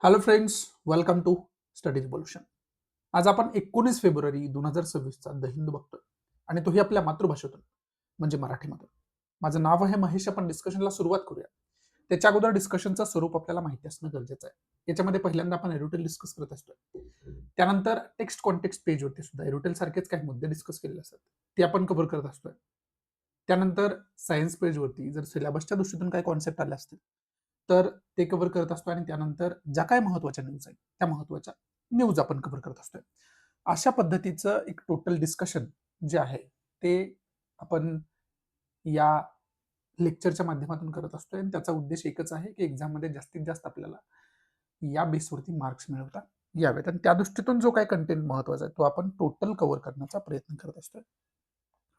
Hello friends, welcome to study revolution. आज आपण 19 February 2026चा the Hindu बघतोय आणि तोही आपल्या मातृभाषेतून म्हणजे मराठीमधून. माझं नाव आहे महेश. आपण डिस्कशनला सुरुवात करूया. त्याच्या अगोदर डिस्कशनचं स्वरूप आपल्याला माहिती असणं गरजेचं आहे. याच्यामध्ये पहिल्यांदा आपण एरोटेल डिस्कस करत असतोय. त्यानंतर टेक्स्ट कॉन्टेक्स्ट पेजवरती सुद्धा एरोटेल सारखेच काही मुद्दे डिस्कस केलेले असतात, ते आपण कव्हर करत असतोय. त्यानंतर सायन्स पेजवरती जर सिलेबसच्या दृष्टीतून काही कॉन्सेप्ट आले असतील तर ते कव्हर करत असतो आणि त्यानंतर ज्या काही महत्त्वाच्या न्यूज आहेत त्या महत्त्वाच्या न्यूज आपण कव्हर करत असतोय. अशा पद्धतीचं एक टोटल डिस्कशन जे आहे ते आपण या लेक्चरच्या माध्यमातून करत असतोय आणि त्याचा उद्देश एकच आहे की एक्झाममध्ये जास्तीत जास्त आपल्याला या बेसवरती मार्क्स मिळवता यावेत आणि त्या दृष्टीतून जो काही कंटेंट महत्त्वाचा आहे तो आपण टोटल कव्हर करण्याचा प्रयत्न करत असतोय.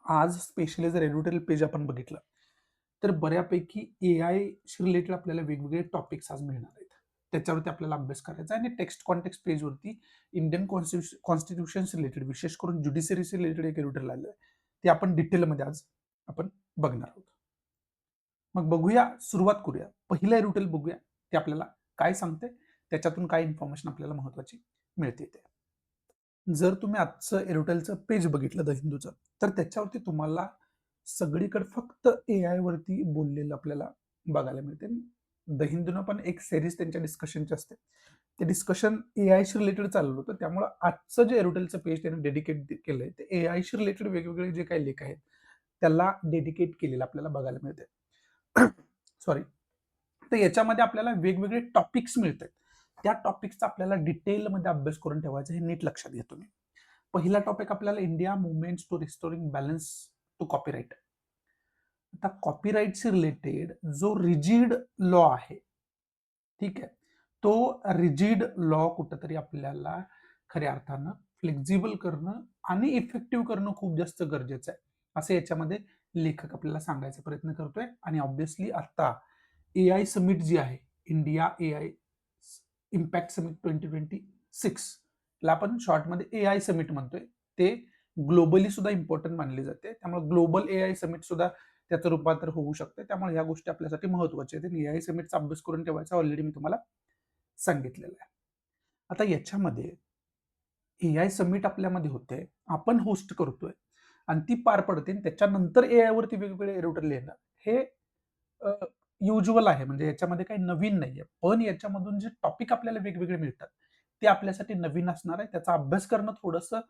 आज स्पेशली जर एडिटोरियल पेज आपण बघितलं तर बऱ्यापैकी शी रिलेटेड आपल्याला वेगवेगळे टॉपिक्स आज मिळणार आहेत. त्याच्यावरती आपल्याला अभ्यास करायचा आहे आणि टेक्स्ट कॉन्टेक्स्ट पेजवरती इंडियन कॉन्स्टिट्यूशन रिलेटेड विशेष करून ज्युडिशरीशी रिलेटेड एक एडिटोरियल आलेलं आहे. ते आपण डिटेलमध्ये आज आपण बघणार आहोत. मग बघूया, सुरुवात करूया. पहिलं एडिटोरियल बघूया ते आपल्याला काय सांगते, त्याच्यातून काय इन्फॉर्मेशन आपल्याला महत्त्वाची मिळते ते. जर तुम्ही आजचं एरोटेलचं पेज बघितलं द हिंदूचं तर त्याच्यावरती तुम्हाला सगळीकडे फक्त AI वरती बोललेलं आपल्याला बघायला मिळते. द हिंदूनं पण एक सिरीज त्यांच्या डिस्कशनची असते. ते डिस्कशन शी रिलेटेड चाललं होतं. त्यामुळे आजचं जे एरोटेलचं पेज त्यांनी डेडिकेट केलंय ते शी रिलेटेड वेगवेगळे जे काही लेख आहेत त्याला डेडिकेट केलेलं आपल्याला बघायला मिळते. सॉरी. तर याच्यामध्ये आपल्याला वेगवेगळे टॉपिक्स मिळतात. त्या टॉपिक्सचा आपल्याला डिटेलमध्ये अभ्यास करून ठेवायचा, हे नीट लक्षात घ्या तुम्ही. पहिला टॉपिक आपल्याला India movements to restoring balance to copyright. आता कॉपीराइटशी रिलेटेड जो रिजिड लॉ आहे, ठीक आहे, तो रिजिड लॉ कुठंतरी आपल्याला खऱ्या अर्थानं फ्लेक्झिबल करणं आणि इफेक्टिव्ह करणं खूप जास्त गरजेचं आहे, असं याच्यामध्ये लेखक आपल्याला सांगायचा प्रयत्न करतोय. आणि ऑब्व्हियसली आता AI समिट जी आहे, इंडिया AI इम्पॅक्ट समिट 2026 ला आपण शॉर्टमध्ये AI समिट म्हणतोय, ते ग्लोबली सुद्धा इम्पॉर्टंट मानली जाते. त्यामुळे ग्लोबल AI समिट सुद्धा त्याचं रूपांतर होऊ शकते. त्यामुळे ह्या गोष्टी आपल्यासाठी महत्त्वाच्या आहेत. AI समिटचा अभ्यास करून ठेवायचा ऑलरेडी मी तुम्हाला सांगितलेलं आहे. आता याच्यामध्ये AI समिट आपल्यामध्ये होते, आपण होस्ट करतोय आणि ती पार पडते आणि त्याच्यानंतर AI वरती वेगवेगळे एरोटेल येणं हे युज्युअल आहे. म्हणजे याच्यामध्ये काही नवीन नाहीये. पण याच्यामधून जे टॉपिक आपल्याला वेगवेगळे मिळतात ते आपल्यासाठी नवीन असणार आहे. त्याचा अभ्यास करणं थोडंसं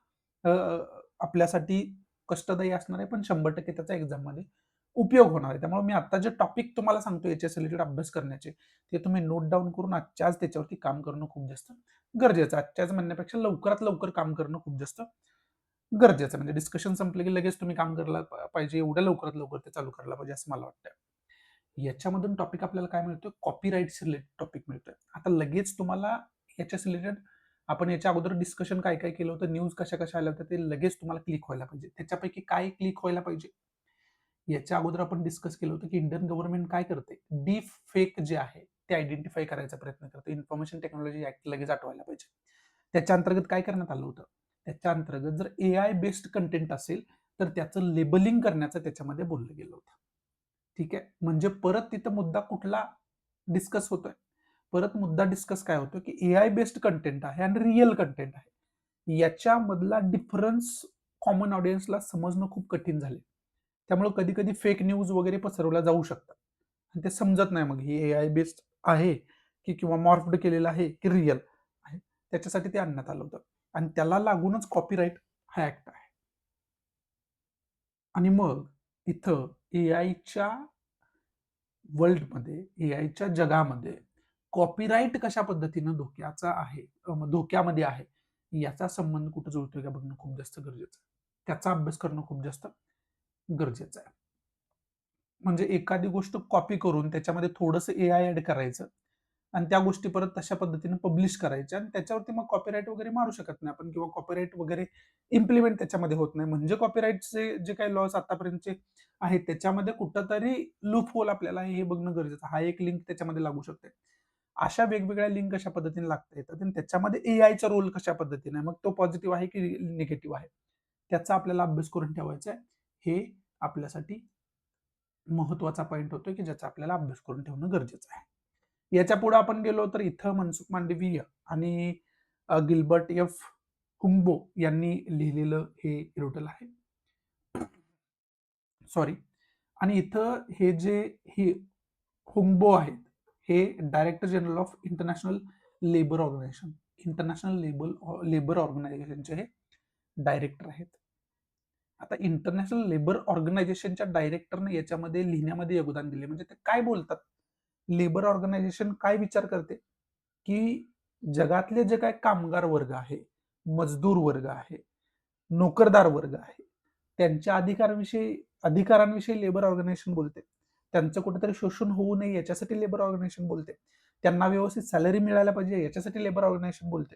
आपल्यासाठी कष्टदायी असणार आहे, पण 100% त्याचा एक्झाममध्ये उपयोग होणार आहे. त्यामुळे मी आता जे टॉपिक तुम्हाला सांगतो याच्या रिलेटेड अभ्यास करण्याचे, ते तुम्ही नोट डाउन करून आजच्या आज त्याच्यावरती काम करणं खूप जास्त गरजेचं आहे. आजच्या आज म्हणण्यापेक्षा लवकरात लवकर काम करणं खूप जास्त गरजेचं आहे. म्हणजे डिस्कशन संपलं की लगेच तुम्ही काम करायला पाहिजे, एवढ्या लवकरात लवकर ते चालू करायला पाहिजे असं मला वाटतं. याच्यामधून टॉपिक आपल्याला काय मिळतोय, कॉपीराइट्स रिलेटेड टॉपिक मिळतोय. आता लगेच तुम्हाला याच्याशी रिलेटेड आपण याच्या अगोदर डिस्कशन काय काय केलं होतं, न्यूज कशा कशा आल्या होत्या, ते लगेच तुम्हाला क्लिक व्हायला पाहिजे. त्याच्यापैकी काय क्लिक व्हायला पाहिजे, याच्या अगोदर आपण डिस्कस केलं होतं की इंडियन गव्हर्नमेंट काय करते, डीप फेक जे आहे ते आयडेंटिफाय करायचा प्रयत्न करते. इन्फॉर्मेशन टेक्नॉलॉजी ऍक्ट लगेच आठवायला पाहिजे. त्याच्या अंतर्गत काय करण्यात आलं होतं, त्याच्या अंतर्गत जर AI बेस्ड कंटेंट असेल तर त्याचं लेबलिंग करण्याचं त्याच्यामध्ये बोललं गेलं होतं. ठीक आहे, म्हणजे परत तिथं मुद्दा कुठला डिस्कस होतोय, परत मुद्दा डिस्कस काय होतो की AI बेस्ड कंटेंट आहे आणि रिअल कंटेंट आहे, याच्यामधला डिफरन्स कॉमन ऑडियन्सला समजणं खूप कठीण झाले. त्यामुळे कधी कधी फेक न्यूज वगैरे पसरवल्या जाऊ शकतात आणि ते समजत नाही मग ही AI बेस्ड आहे की किंवा मॉर्फड केलेलं आहे की रिअल आहे. त्याच्यासाठी ते आणण्यात आलं होतं आणि त्याला लागूनच कॉपीराईट हा ऍक्ट आहे. आणि मग इथं एआयच्या वर्ल्डमध्ये, एआयच्या जगामध्ये कॉपीराईट कशा पद्धतीनं धोक्याचा आहे, धोक्यामध्ये आहे, याचा संबंध कुठं जुळतोय का बघणं खूप जास्त गरजेचं आहे. त्याचा अभ्यास करणं खूप जास्त गरजेचं आहे. म्हणजे एखादी गोष्ट कॉपी करून त्याच्यामध्ये थोडंसं AI ऍड करायचं आणि त्या गोष्टी परत तशा पद्धतीने पब्लिश करायच्या आणि त्याच्यावरती मग कॉपीराईट वगैरे मारू शकत नाही आपण, किंवा कॉपीराईट वगैरे इम्प्लिमेंट त्याच्यामध्ये होत नाही. म्हणजे कॉपीराईटचे जे काही लॉस आतापर्यंतचे आहेत त्याच्यामध्ये कुठंतरी लूप होल आपल्याला हे बघणं गरजेचं. हा एक लिंक त्याच्यामध्ये लागू शकते. अशा वेगवेगळ्या लिंक कशा पद्धतीने लागता येतात आणि त्याच्यामध्ये एआयचा रोल कशा पद्धतीने आहे, मग तो पॉझिटिव्ह आहे की निगेटिव्ह आहे, त्याचा आपल्याला अभ्यास करून ठेवायचा आहे. हे आपल्यासाठी महत्वाचा पॉईंट होतो की ज्याचा आपल्याला अभ्यास करून ठेवणं गरजेचं आहे. याच्या पुढे आपण गेलो तर इथं मनसुख मांडवीय आणि गिल्बर्ट एफ हुंगबो यांनी लिहिलेलं हे इरोटल आहे. सॉरी. आणि इथं हे जे हे हुंगबो आहेत, हे director general of international labour organisation, international labour ऑर्गनायझेशनचे हे डायरेक्टर आहेत. आता इंटरनॅशनल लेबर ऑर्गनायझेशनच्या डायरेक्टरने याच्यामध्ये लिहिण्यामध्ये योगदान दिले. म्हणजे ते काय बोलतात, लेबर ऑर्गनायझेशन काय विचार करते, की जगातले जे काय कामगार वर्ग आहे, मजदूर वर्ग आहे, नोकरदार वर्ग आहे, त्यांच्या अधिकारांविषयी लेबर ऑर्गनायझेशन बोलते. त्यांचं कुठेतरी शोषण होऊ नये याच्यासाठी लेबर ऑर्गनायझेशन बोलते. त्यांना व्यवस्थित सॅलरी मिळायला पाहिजे याच्यासाठी लेबर ऑर्गनायझेशन बोलते.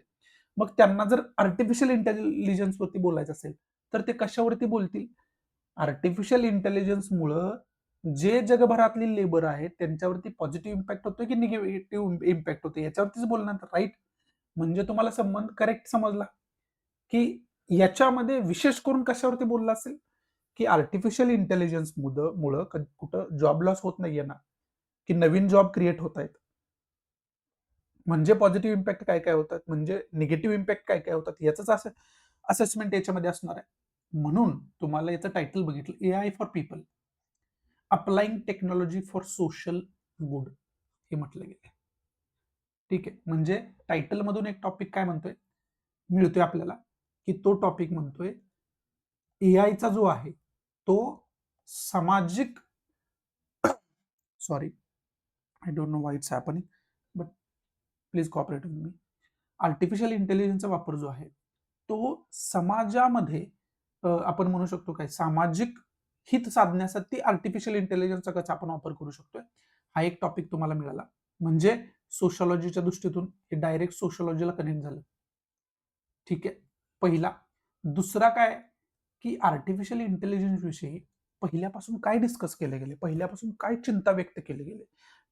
मग त्यांना जर आर्टिफिशियल इंटेलिजन्स वरती बोलायचं असेल तर ते कशावरती बोलतील? आर्टिफिशियल इंटेलिजन्समुळं जे जगभरातली लेबर आहेत त्यांच्यावरती पॉझिटिव्ह इम्पॅक्ट होतोय की निगेटिव्ह इम्पॅक्ट होतोय याच्यावरतीच बोलणार, राईट? म्हणजे तुम्हाला संबंध करेक्ट समजला, की याच्यामध्ये विशेष करून कशावरती बोलला असेल, की आर्टिफिशियल इंटेलिजन्स मुळे कुठं जॉब लॉस होत नाहीये ना, की नवीन जॉब क्रिएट होत आहेत. म्हणजे पॉझिटिव्ह इम्पॅक्ट काय काय होतात, म्हणजे निगेटिव्ह इम्पॅक्ट काय काय होतात, याच असं असेसमेंट याच्यामध्ये असणार आहे. म्हणून तुम्हाला याचं टायटल बघितलं, AI for people applying technology for social good हे म्हटलं गेलं. ठीक आहे. म्हणजे टायटल मधून एक टॉपिक काय म्हणतोय मिळतोय आपल्याला, की तो टॉपिक म्हणतोय एआयचा जो आहे तो सामाजिक, sorry, I don't know why it's happening, but please cooperate with me. Artificial इंटेलिजन्सचा वापर जो आहे तो समाजामध्ये आपण म्हणू शकतो काय, सामाजिक हित साधण्यासाठी आर्टिफिशियल इंटेलिजन्सचा कसा आपण वापर करू शकतोय, हा एक टॉपिक तुम्हाला मिळाला. म्हणजे सोशॉलॉजीच्या दृष्टीतून हे डायरेक्ट सोशॉलॉजीला कनेक्ट झालं. ठीक आहे, पहिला. दुसरा काय, की आर्टिफिशियल इंटेलिजन्स विषयी पहिल्यापासून काय डिस्कस केले गेले, पहिल्यापासून काय चिंता व्यक्त केली गेली,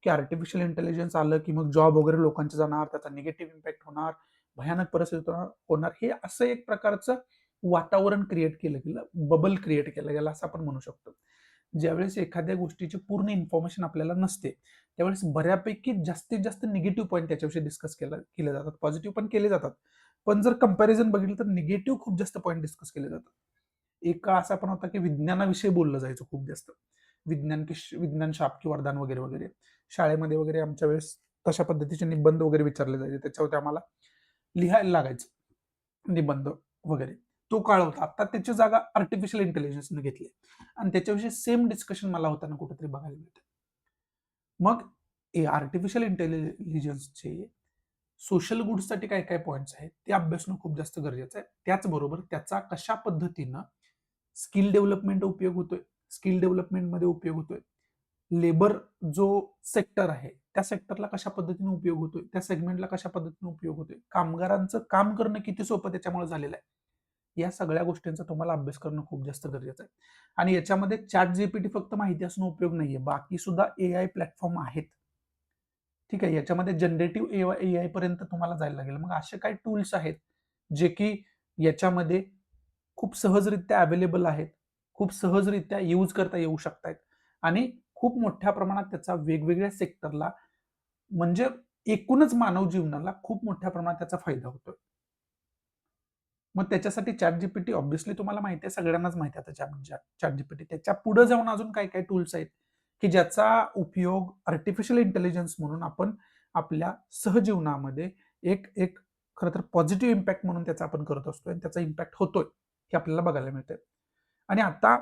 की आर्टिफिशियल इंटेलिजन्स आलं की मग जॉब वगैरे लोकांचे जाणार, त्याचा निगेटिव्ह इम्पॅक्ट होणार, भयानक परिस्थिती होणार, हे असं एक प्रकारचं वातावरण क्रिएट केलं गेलं, बबल क्रिएट केलं गेलं असं आपण म्हणू शकतो. ज्यावेळेस एखाद्या गोष्टीची पूर्ण इन्फॉर्मेशन आपल्याला नसते त्यावेळेस बऱ्यापैकी जास्तीत जास्त निगेटिव्ह पॉईंट त्याच्याविषयी डिस्कस केले जातात, पॉझिटिव्ह पण केले जातात, पण जर कंपॅरिझन बघितलं तर निगेटिव्ह खूप जास्त पॉईंट डिस्कस केले जातात. एक काळ असा पण होता की विज्ञानाविषयी बोललं जायचं खूप जास्त, विज्ञान शाप की वरदान वगैरे वगैरे. शाळेमध्ये वगैरे आमच्या वेळेस तशा पद्धतीचे निबंध वगैरे विचारले जायचे, त्याच्यावरती आम्हाला लिहायला लागायचं निबंध वगैरे. तो काळ होता. आता त्याची जागा आर्टिफिशियल इंटेलिजन्सने घेतली आणि त्याच्याविषयी सेम डिस्कशन मला होताना कुठेतरी बघायला मिळतं. मग आर्टिफिशियल इंटेलिजन्सचे सोशल गुड्ससाठी काय काय पॉईंट्स आहेत ते अभ्यासणं खूप जास्त गरजेचं आहे. त्याचबरोबर त्याचा कशा पद्धतीनं स्किल डेव्हलपमेंट उपयोग होतोय, स्किल डेव्हलपमेंटमध्ये उपयोग होतोय, लेबर जो सेक्टर आहे त्या सेक्टरला कशा पद्धतीने उपयोग होतोय, त्या सेगमेंटला कशा पद्धतीने उपयोग होतोय, कामगारांचं काम करणं किती सोपं त्याच्यामुळे झालेलं आहे, या सगळ्या गोष्टींचा तुम्हाला अभ्यास करणं खूप जास्त गरजेचं आहे. आणि याच्यामध्ये चॅट जीपीटी फक्त माहिती असणं उपयोग नाहीये, बाकी सुद्धा एआय प्लॅटफॉर्म आहेत. ठीक आहे, याच्यामध्ये जनरेटिव्ह एआय पर्यंत तुम्हाला जायला लागेल. मग असे काही टूल्स आहेत जे की याच्यामध्ये खूप सहजरित्या अवेलेबल आहेत, खूप सहजरित्या यूज करता येऊ शकतात आणि खूप मोठ्या प्रमाणात त्याचा वेगवेगळ्या सेक्टरला म्हणजे एकूणच मानव जीवनाला खूप मोठ्या प्रमाणात त्याचा फायदा होतोय. मग त्याच्यासाठी चॅट जीपीटी ऑब्व्हियसली तुम्हाला माहिती आहे, सगळ्यांनाच माहिती आहे आता चॅट जीपीटी. त्याच्या पुढे जाऊन अजून काय काय टूल्स आहेत की ज्याचा उपयोग आर्टिफिशियल इंटेलिजन्स म्हणून आपण आपल्या सहजीवनामध्ये एक एक खरं तर पॉझिटिव्ह इम्पॅक्ट म्हणून त्याचा आपण करत असतोय आणि त्याचा इम्पॅक्ट होतोय हे आपल्याला बघायला मिळतंय. आणि आता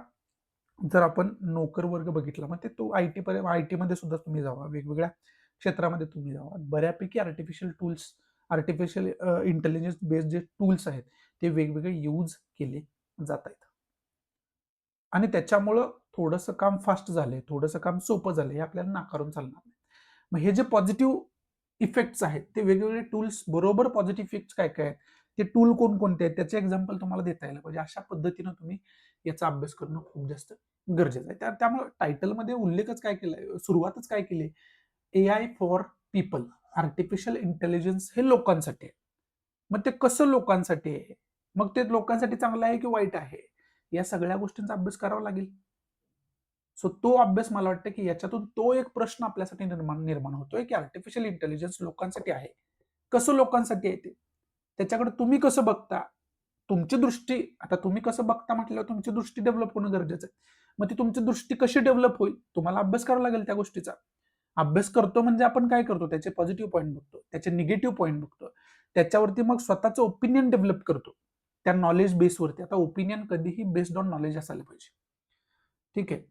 जर आपण नोकर वर्ग बघितला, मग ते तो आयटी मध्ये सुद्धा तुम्ही जावा, वेगवेगळ्या क्षेत्रामध्ये तुम्ही जावा, बऱ्यापैकी आर्टिफिशियल इंटेलिजन्स बेस्ड जे टूल्स आहेत ते वेगवेगळे यूज केले जात आहेत. आणि त्याच्यामुळं थोडंसं काम फास्ट झालंय, थोडंसं काम सोपं झालंय, हे आपल्याला नाकारून चालणार नाही. मग हे जे पॉझिटिव्ह इफेक्ट्स आहेत ते वेगवेगळे टूल्स बरोबर पॉझिटिव्ह इफेक्ट्स काय काय आहेत, ते टूल कोणकोणते आहेत त्याचे एक्झाम्पल तुम्हाला देता यायला पाहिजे. अशा पद्धतीनं तुम्ही याचा अभ्यास करणं खूप जास्त गरजेचं आहे. त्यामुळे टायटलमध्ये उल्लेखच काय केलाय, सुरुवातच काय केली, AI for people, artificial intelligence हे लोकांसाठी आहे. मग ते कसं लोकांसाठी आहे, मग ते लोकांसाठी चांगलं आहे की वाईट आहे, या सगळ्या गोष्टींचा अभ्यास करावा लागेल. सो तो अभ्यास मला वाटतं की याच्यातून तो एक प्रश्न आपल्यासाठी निर्माण होतोय की आर्टिफिशियल इंटेलिजन्स लोकांसाठी आहे, कसं लोकांसाठी आहे ते, त्याच्याकडे तुम्ही कसं बघता, तुमची दृष्टी, आता तुम्ही कसं बघता म्हटल्यावर तुमची दृष्टी डेव्हलप होणं गरजेचं आहे. मग ती तुमची दृष्टी कशी डेव्हलप होईल, तुम्हाला अभ्यास करावा लागेल त्या गोष्टीचा. अभ्यास करतो म्हणजे आपण काय करतो, त्याचे पॉझिटिव्ह पॉईंट बघतो, त्याचे निगेटिव्ह पॉईंट बघतो, त्याच्यावरती मग स्वतःचं ओपिनियन डेव्हलप करतो त्या नॉलेज बेसवरती. आता ओपिनियन कधीही बेस्ड ऑन नॉलेज असायला पाहिजे, ठीक आहे.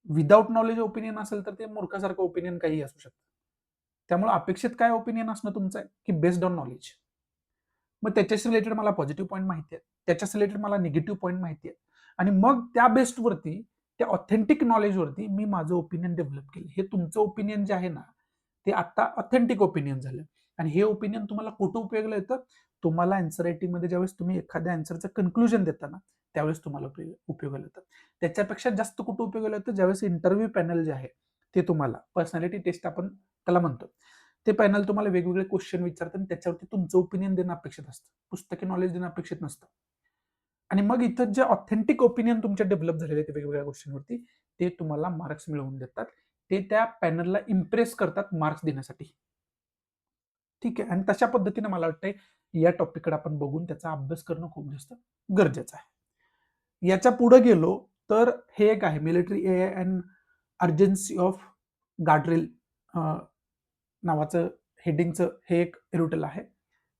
विदाउट नॉलेज ओपिनियन असेल तर ते मूर्खासारखं ओपिनियन काही असू शकतं. त्यामुळे अपेक्षित काय ओपिनियन असणं तुमचं आहे की बेस्ड ऑन नॉलेज. मग त्याच्याशी रिलेटेड मला पॉझिटिव्ह पॉईंट माहिती आहे, त्याच्याशी रिलेटेड मला निगेटिव्ह पॉईंट माहिती आहे, आणि मग त्या बेस्डवरती, त्या ऑथेंटिक नॉलेजवरती मी माझं ओपिनियन डेव्हलप केलं. हे तुमचं ओपिनियन जे आहे ना, ते आता ऑथेंटिक ओपिनियन झालं. आणि हे ओपिनियन तुम्हाला कुठं उपयोगाला येतं, तुम्हाला अँसर रायटिंगमध्ये ज्यावेळेस तुम्ही एखाद्या अँसरचं कन्क्लुजन देता ना, त्यावेळेस तुम्हाला उपयोगाला येतं. त्याच्यापेक्षा जास्त कुठं उपयोगाला येतं, ज्यावेळेस इंटरव्ह्यू पॅनल जे आहे ते तुम्हाला, पर्सनॅलिटी टेस्ट आपण त्याला म्हणतो, ते पॅनल तुम्हाला वेगवेगळे क्वेश्चन विचारतात आणि त्याच्यावरती तुमचं ओपिनियन देणं अपेक्षित असतं, पुस्तकी नॉलेज देणं अपेक्षित नसतं. आणि मग इथं जे ऑथेंटिक ओपिनियन तुमचे डेव्हलप झालेले आहेत वेगवेगळ्या गोष्टींवरती, ते तुम्हाला मार्क्स मिळवून देतात. ते त्या पॅनलला इम्प्रेस करतात मार्क्स देण्यासाठी. ठीक आहे. आणि तशा पद्धतीने मला वाटतंय या टॉपिककडे आपण बघून त्याचा अभ्यास करणं खूप जास्त गरजेचं आहे. याच्या पुढे गेलो तर हे एक आहे military AI and urgency of guardrail नावाचं हेडिंगचं हे एक एरोटेल आहे.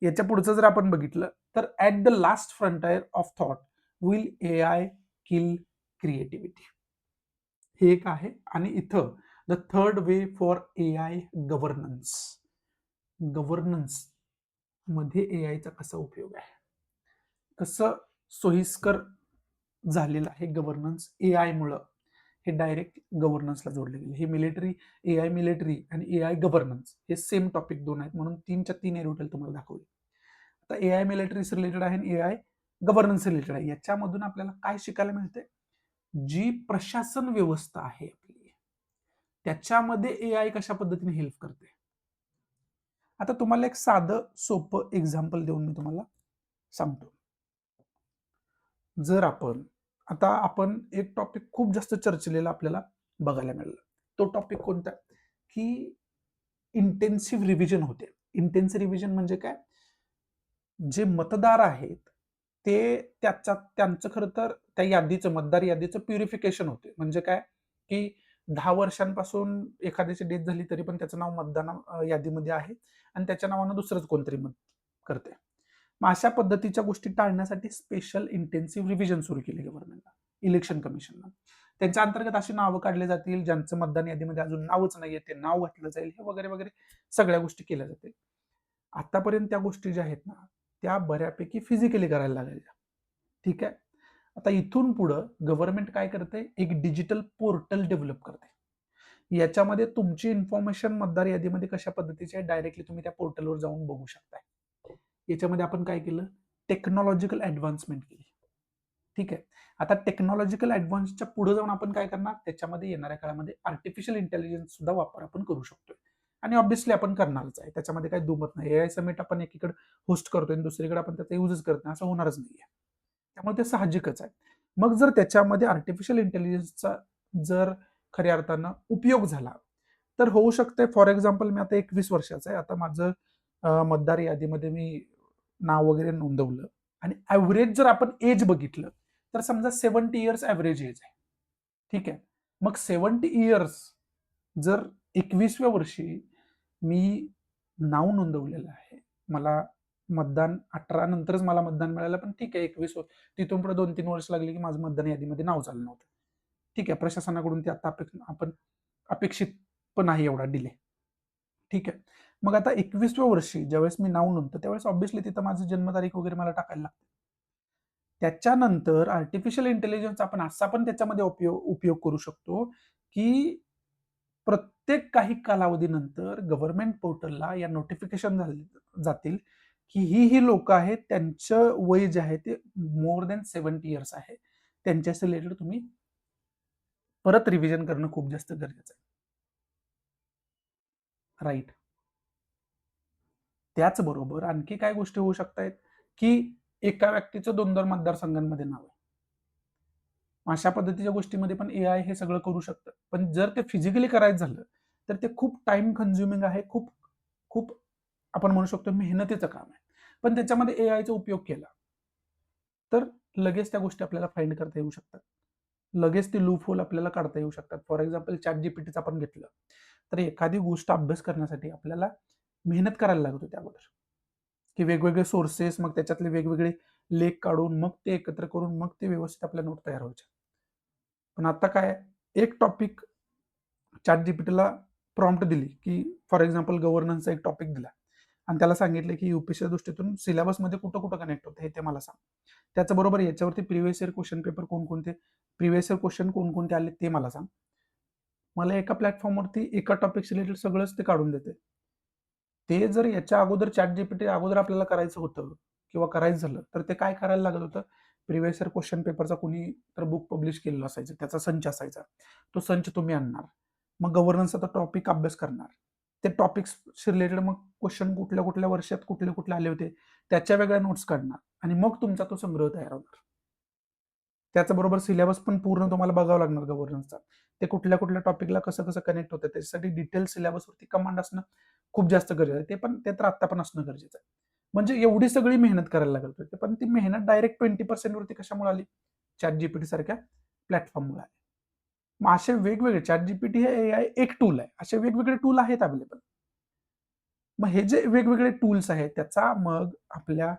याच्या पुढचं जर आपण बघितलं तर at the last frontier of thought will AI kill creativity, हे एक आहे. आणि इथं the third way for AI governance, governance मध्ये एआयचा कसा उपयोग आहे, कसं सोयीस्कर झालेलं आहे गव्हर्नन्स एआय मुळे, हे डायरेक्ट गव्हर्नन्सला जोडले गेले. हे मिलिटरी आणि एआय गव्हर्नन्स हे सेम टॉपिक दोन आहेत, म्हणून 3च्या 3 एरोटेल तुम्हाला दाखवले. आता एआय मिलिटरी रिलेटेड आहे आणि एआय गव्हर्नन्स रिलेटेड आहे. याच्यामधून आपल्याला काय शिकायला मिळते, जी प्रशासन व्यवस्था आहे आपली, त्याच्यामध्ये एआय कशा पद्धतीने हेल्प करते. आता तुम्हाला एक साधं सोपं एक्झाम्पल देऊन मी तुम्हाला सांगतो. जर आपण एक टॉपिक खूप जास्त चर्चेलेला आपल्याला बघायला मिळालं, तो टॉपिक कोणता, की इंटेन्सिव्ह रिव्हिजन होते. इंटेन्सिव्ह रिव्हिजन म्हणजे काय, जे मतदार आहेत त्यांचं खरं तर त्या यादीचं, मतदार यादीचं प्युरिफिकेशन होते. म्हणजे काय, की 10 वर्षांपासून एखाद्याची डेथ झाली तरी पण त्याचं नाव मतदान यादीमध्ये आहे आणि त्याच्या नावानं दुसरंच कोणतरी मत करते. मग अशा पद्धतीच्या गोष्टी टाळण्यासाठी स्पेशल इंटेन्सिव्ह रिव्हिजन सुरू केली गव्हर्नमेंटला, इलेक्शन कमिशनला. त्यांच्या अंतर्गत अशी नावं काढली जातील ज्यांचं मतदान यादीमध्ये अजून नावच नाहीये, ते नाव घातलं जाईल, हे वगैरे वगैरे सगळ्या गोष्टी केल्या जातील. आतापर्यंत त्या गोष्टी ज्या आहेत ना, त्या बऱ्यापैकी फिजिकली करायला लागल्या. ठीक आहे. आता इथून पुढं गव्हर्नमेंट काय करते, एक डिजिटल पोर्टल डेव्हलप करते. याच्यामध्ये तुमची इन्फॉर्मेशन मतदार यादीमध्ये कशा पद्धतीची आहे डायरेक्टली तुम्ही त्या पोर्टलवर जाऊन बघू शकताय. याच्यामध्ये आपण काय केलं, टेक्नॉलॉजिकल ऍडव्हान्समेंट केली. ठीक आहे. आता टेक्नॉलॉजिकल ऍडव्हान्सच्या पुढे जाऊन आपण काय करणार, त्याच्यामध्ये येणाऱ्या काळामध्ये आर्टिफिशियल इंटेलिजन्स सुद्धा वापर आपण करू शकतोय. आणि ऑब्व्हियसली आपण करणारच आहे, त्याच्यामध्ये काही दुमत नाही. एआय समिट आपण एकीकडे होस्ट करतोय आणि दुसरीकडे आपण त्याचा युजच करत नाही, असं होणारच नाहीये. त्यामुळे ते साहजिकच आहे. मग जर त्याच्यामध्ये आर्टिफिशियल इंटेलिजन्सचा जर खऱ्या अर्थानं उपयोग झाला तर होऊ शकतंय, फॉर एक्झाम्पल मी आता 21 वर्षाचा आहे, आता माझं मतदार यादीमध्ये मी नाव वगैरे नोंदवलं आणि ऍव्हरेज जर आपण एज बघितलं तर समजा 70 इयर्स ऍव्हरेज एज आहे. ठीक आहे. मग 70 इयर्स जर 21व्या वर्षी मी नाव नोंदवलेलं आहे, मला मतदान 18 नंतरच मला मतदान मिळालं, पण ठीक आहे 21 तिथून पुढे 2-3 वर्ष लागली की माझं मतदान यादीमध्ये नाव झालं नव्हतं. ठीक आहे, प्रशासनाकडून ते आता आपण अपेक्षित पण आहे एवढा डिले. ठीक आहे. मग आता 21व्या वर्षी ज्यावेळेस मी नाव नोंदतो त्यावेळेस ऑब्व्हियसली तिथं माझं जन्मतारीख वगैरे मला टाकायला लागतं. त्याच्यानंतर आर्टिफिशियल इंटेलिजन्स आपण असा पण त्याच्यामध्ये उपयोग करू शकतो, की प्रत्येक काही कालावधीनंतर गव्हर्नमेंट पोर्टलला या नोटिफिकेशन जातील, की ही लोक आहेत, त्यांचं वय जे आहे ते मोर दॅन 70 इयर्स आहे. त्यांच्याशी रिलेटेड तुम्ही परत रिव्हिजन करणं खूप जास्त गरजेचं आहे. राईट. त्याचबरोबर आणखी काय गोष्टी होऊ शकतायत, की एका व्यक्तीचं 2-2 मतदारसंघांमध्ये नाव आहे. अशा पद्धतीच्या गोष्टीमध्ये पण AI हे सगळं करू शकतं. पण जर ते फिजिकली करायचं झालं, तर ते खूप टाईम कन्झ्युमिंग आहे. खूप खूप आपण म्हणू शकतो मेहनतीचं काम आहे. पण त्याच्यामध्ये AIचा उपयोग केला, तर लगेच त्या गोष्टी आपल्याला फाइंड करता येऊ शकतात. लगेच ते लूप होल आपल्याला काढता येऊ शकतात. फॉर एक्झाम्पल ChatGPTचं आपण घेतलं, तर एखादी गोष्ट अभ्यास करण्यासाठी आपल्याला मेहनत करायला लागत होती अगोदर, की वेगवेगळे सोर्सेस, मग त्याच्यातले वेगवेगळे लेख काढून, मग ते एकत्र करून, मग ते व्यवस्थित आपल्या नोट तयार व्हायच्या. पण आता काय, एक टॉपिक ChatGPTला प्रॉम्प्ट दिली, की फॉर एक्झाम्पल गव्हर्नन्सचा एक टॉपिक दिला आणि त्याला सांगितलं, की UPSCच्या दृष्टीतून सिलेबसमध्ये कुठं-कुठं कनेक्ट होतं हे ते मला सांग. त्याचबरोबर याच्यावरती प्रिव्हियस इयर क्वेश्चन पेपर कोणकोणते, प्रिव्हियस इयर क्वेश्चन कोणकोणते आले ते मला सांग. मला एका प्लॅटफॉर्मवरती एका टॉपिक्स रिलेटेड सगळंच ते काढून देते. ते जर याच्या अगोदर ChatGPT अगोदर आपल्याला करायचं होतं किंवा करायचं झालं, तर ते काय करायला लागत होतं, प्रिव्हियस इयर क्वेश्चन पेपरचा कोणी तर बुक पब्लिश केलेलं असायचं, त्याचा संच असायचा. तो संच तुम्ही आणणार. मग गव्हर्नन्सचा टॉपिक अभ्यास करणार. ते टॉपिक्सशी रिलेटेड मग क्वेश्चन कुठल्या कुठल्या वर्षात कुठले कुठले आले होते, त्याच्या वेगळ्या नोट्स काढणार आणि मग तुमचा तो संग्रह तयार होणार. त्याच्याबरोबर सिलेबस पण पूर्ण तुम्हाला बघावं लागणार गव्हर्नन्सचा. ते कुठल्या कुठल्या टॉपिकला कसं कसं कनेक्ट होतं, त्याच्यासाठी डिटेल सिलेबसवरती कमांड असणं खूप जास्त गरजेचं आहे. ते पण ते तर आत्ता पण असणं गरजेचं आहे. म्हणजे एवढी सगळी मेहनत करायला लागत होती. पण ती मेहनत डायरेक्ट 20% वरती कशामुळे आली? ChatGPT सारख्या प्लॅटफॉर्ममुळे आली. मग असे वेगवेगळे ChatGPT हे AI एक टूल आहे. असे वेगवेगळे टूल आहेत अवेलेबल. मग हे जे वेगवेगळे टूल्स आहेत, त्याचा मग आपल्या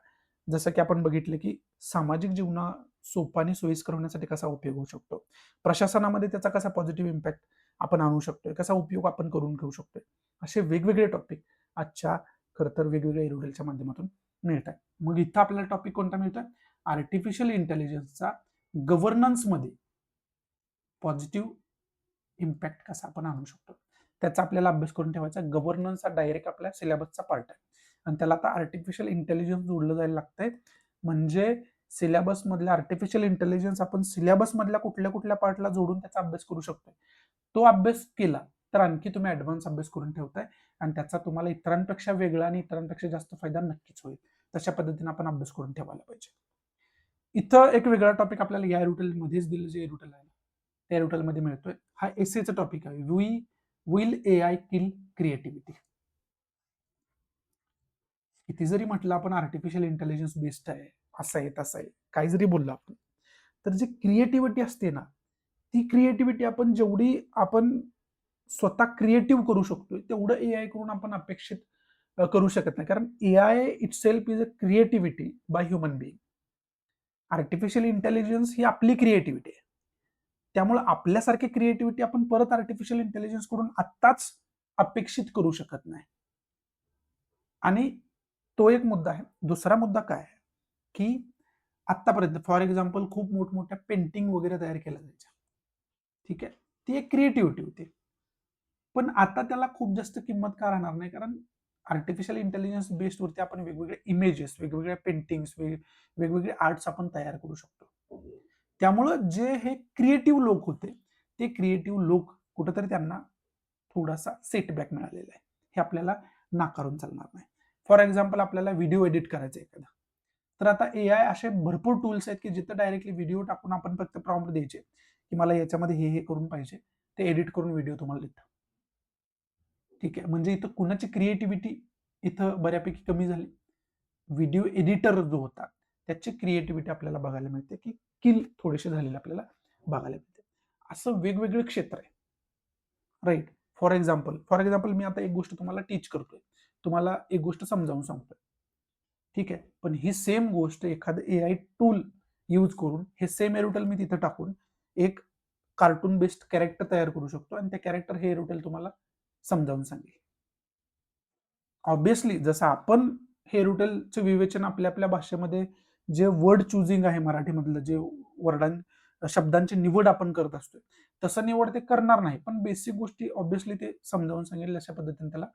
जसं की आपण बघितलं, की सामाजिक जीवना सोपा आणि सोयीस्कर होण्यासाठी कसा उपयोग होऊ शकतो. प्रशासनामध्ये त्याचा कसा पॉझिटिव्ह इम्पॅक्ट आपण आणू शकतोय, कसा उपयोग आपण करून घेऊ शकतोय. असे वेगवेगळे टॉपिक आजच्या खरं तर वेगवेगळ्या एरोडेलच्या माध्यमातून मिळतात. मग इथं आपल्याला टॉपिक कोणता मिळतोय? आर्टिफिशियल इंटेलिजन्सचा गव्हर्नन्समध्ये पॉझिटिव्ह इम्पॅक्ट कसा आपण आणू शकतो. त्याचा आपल्याला अभ्यास करून ठेवायचा. गव्हर्नन्स हा डायरेक्ट आपल्या सिलेबसचा पार्ट आहे आणि त्याला आता आर्टिफिशियल इंटेलिजन्स जोडलं जायला लागतंय. म्हणजे सिलेबस मधल्या आर्टिफिशियल इंटेलिजन्स आपण सिलेबस मधल्या कुठल्या कुठल्या पार्टला जोडून त्याचा अभ्यास करू शकतो. तो अभ्यास केला तर आणखी तुम्ही ऍडव्हान्स अभ्यास करून ठेवताय आणि त्याचा तुम्हाला इतरांपेक्षा वेगळा आणि इतरांपेक्षा जास्त फायदा नक्कीच होईल. तशा पद्धतीने आपण अभ्यास करून ठेवायला पाहिजे. इथं एक वेगळा टॉपिक आपल्याला या रुटेल मध्येच दिलं, जे रुटेल आहे त्या रुटेल मध्ये मिळतोय. हा एसेचा टॉपिक आहे. Will AI kill creativity. किती जरी म्हटलं आपण आर्टिफिशियल इंटेलिजन्स बेस्ड आहे, असं आहे तसं आहे, काही जरी बोललो आपण, तर जी क्रिएटिव्हिटी असते ना, ती क्रिएटिव्हिटी आपण जेवढी आपण स्वतः क्रिएटिव्ह करू शकतोय, तेवढं AI करून आपण अपेक्षित करू शकत नाही. कारण AI itself is a creativity by human being. Artificial intelligence ही आपली क्रिएटिव्हिटी आहे. त्यामुळे आपल्यासारखी क्रिएटिव्हिटी आपण परत आर्टिफिशियल इंटेलिजन्स कडून आत्ताच अपेक्षित करू शकत नाही. आणि तो एक मुद्दा आहे. दुसरा मुद्दा काय आहे, की आत्तापर्यंत फॉर एक्झाम्पल खूप मोठमोठ्या पेंटिंग वगैरे तयार केल्या जायच्या. ठीक आहे. ती एक क्रिएटिव्हिटी होती. पण आता त्याला खूप जास्त किंमत का राहणार नाही? कारण आर्टिफिशियल इंटेलिजन्स बेस्डवरती आपण वेगवेगळे इमेजेस, वेगवेगळ्या पेंटिंग्स, वेगवेगळे आर्ट्स आपण तयार करू शकतो. त्यामुळं जे हे क्रिएटिव्ह लोक होते, ते क्रिएटिव्ह लोक कुठेतरी त्यांना थोडासा सेटबॅक मिळालेला आहे. हे आपल्याला नाकारून चालणार नाही. फॉर एक्झाम्पल आपल्याला व्हिडिओ एडिट करायचा एखादा. तर आता AI असे भरपूर टूल्स आहेत, की जिथं डायरेक्टली व्हिडिओ टाकून आपण फक्त प्रॉम्प्ट द्यायचे, की मला याच्यामध्ये हे करून पाहिजे. ते एडिट करून व्हिडिओ तुम्हाला देतं. ठीक आहे. म्हणजे इथं कुणाची क्रिएटिव्हिटी इथं बऱ्यापैकी कमी झाली. व्हिडिओ एडिटर जो होता, त्याची क्रिएटिव्हिटी आपल्याला बघायला मिळते, की किल थोडेसे झालेले आपल्याला बघायला मिळते. असं वेगवेगळे क्षेत्र आहे. राइट. फॉर एक्झाम्पल मी आता एक गोष्ट तुम्हाला टीच करतोय. तुम्हाला एक गोष्ट समजावून सांगतोय. ठीक आहे. पण ही सेम गोष्ट एखादं AI टूल यूज करून हे सेम एरोटेल मी तिथं टाकून एक कार्टून बेस्ड कॅरेक्टर तयार करू शकतो आणि त्या कॅरेक्टर हे एरोटेल तुम्हाला समजावून सांगेल. ऑब्व्हियसली जसं आपण हे रुटेलचं विवेचन आपल्या आपल्या भाषेमध्ये जे वर्ड चुजिंग आहे मराठीमधलं, जे शब्दांची निवड आपण करत असतो, तसं निवड ते करणार नाही. पण बेसिक गोष्टी ऑब्व्हियसली ते समजावून सांगेल, अशा पद्धतीने त्याला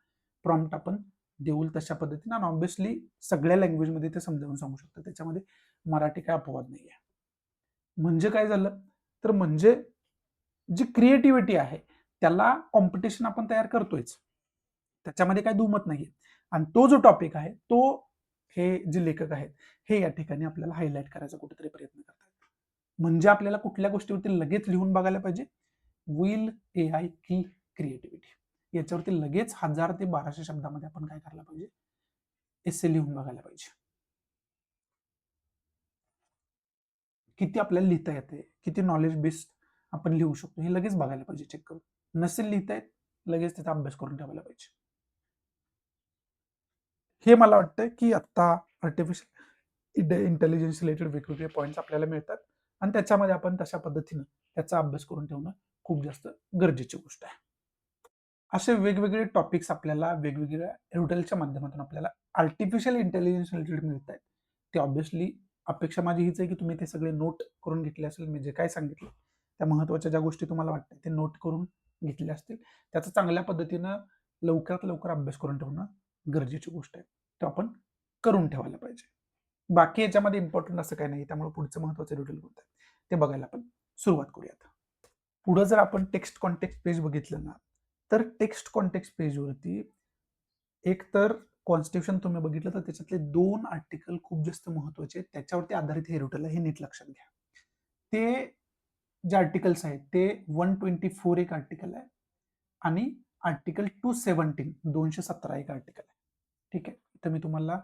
प्रॉम्प्ट आपण देऊ तशा पद्धतीने. आणि ऑब्व्हियसली सगळ्या लँग्वेजमध्ये ते समजावून सांगू शकतं. त्याच्यामध्ये मराठी काय अपवाद नाही आहे. म्हणजे काय झालं, तर म्हणजे जी क्रिएटिव्हिटी आहे त्याला कॉम्पिटिशन आपण तयार करतोयच. त्याच्यामध्ये काही दुमत नाहीये. आणि तो जो टॉपिक आहे तो हे जे लेखक आहेत हे या ठिकाणी आपल्याला हायलाइट करायचा कुठेतरी प्रयत्न करतात. म्हणजे आपल्याला कुठल्या गोष्टीवरती लगेच लिहून बघायला पाहिजे, विल AI किल क्रिएटिव्हिटी, याच्यावरती लगेच 1000 ते 1200 शब्दामध्ये आपण काय करायला पाहिजे, एसे लिहून बघायला पाहिजे. किती आपल्याला लिहिता येते, किती नॉलेज बेस्ड आपण लिहू शकतो हे लगेच बघायला पाहिजे चेक करून. नसेल लिहिता येत लगेच त्याचा अभ्यास करून ठेवायला पाहिजे. हे मला वाटतं की आता आर्टिफिशियल इंटेलिजन्स रिलेटेड वेगवेगळे पॉईंट्स आपल्याला मिळतात आणि त्याच्यामध्ये आपण तशा पद्धतीनं त्याचा अभ्यास करून ठेवणं खूप जास्त गरजेची गोष्ट आहे. असे वेगवेगळे टॉपिक्स आपल्याला वेगवेगळ्या एरुडलच्या माध्यमातून आपल्याला आर्टिफिशियल इंटेलिजन्स रिलेटेड मिळत आहेत. ते ऑब्व्हियसली अपेक्षा माझी हीच आहे की तुम्ही ते सगळे नोट करून घेतले असेल. मी जे काय सांगितलं त्या महत्त्वाच्या ज्या गोष्टी तुम्हाला वाटतात ते नोट करून घेतल्या असतील. त्याचा चांगल्या पद्धतीनं लवकरात लवकर अभ्यास करून ठेवणं गरजेची गोष्ट आहे. तो आपण करून ठेवायला पाहिजे. बाकी याच्यामध्ये इम्पॉर्टंट असं काही नाही, त्यामुळे पुढचं महत्त्वाचं रिडल कोणतं आहे ते बघायला आपण सुरुवात करूयात. पुढं जर आपण टेक्स्ट कॉन्टेक्स्ट पेज बघितलं ना, तर टेक्स्ट कॉन्टेक्स्ट पेजवरती एक तर कॉन्स्टिट्यूशन तुम्ही बघितलं तर त्याच्यातले 2 आर्टिकल खूप जास्त महत्त्वाचे आहेत. त्याच्यावरती आधारित हे रिडल आहे, हे नीट लक्षात घ्या. ते जे आर्टिकल्स आहेत ते 124 एक आर्टिकल आहे आणि आर्टिकल 217 एक आर्टिकल आहे. ठीक आहे, तर मी तुम्हाला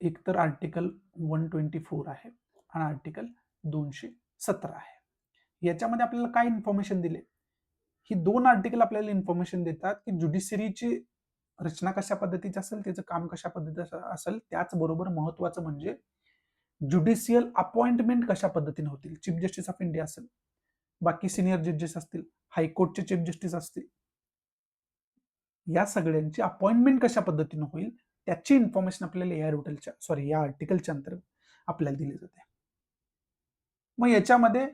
एक तर आर्टिकल 124 आहे आणि आर्टिकल 217 आहे. याच्यामध्ये आपल्याला काय इन्फॉर्मेशन दिले, ही 2 आर्टिकल आपल्याला इन्फॉर्मेशन देतात की ज्युडिशरीची रचना कशा पद्धतीची असेल, त्याचं काम कशा पद्धतीचं असेल, त्याचबरोबर महत्वाचं म्हणजे ज्युडिशियल अपॉइंटमेंट कशा पद्धतीने होतील. चीफ जस्टिस ऑफ इंडिया असेल, बाकी सिनियर जजेस असतील, हायकोर्टचे चीफ जस्टिस असतील, या सगळ्यांची अपॉइंटमेंट कशा पद्धतीने होईल त्याची इन्फॉर्मेशन आपल्याला या आर्टिकलच्या अंतर्गत आपल्याला दिली जाते. मग याच्यामध्ये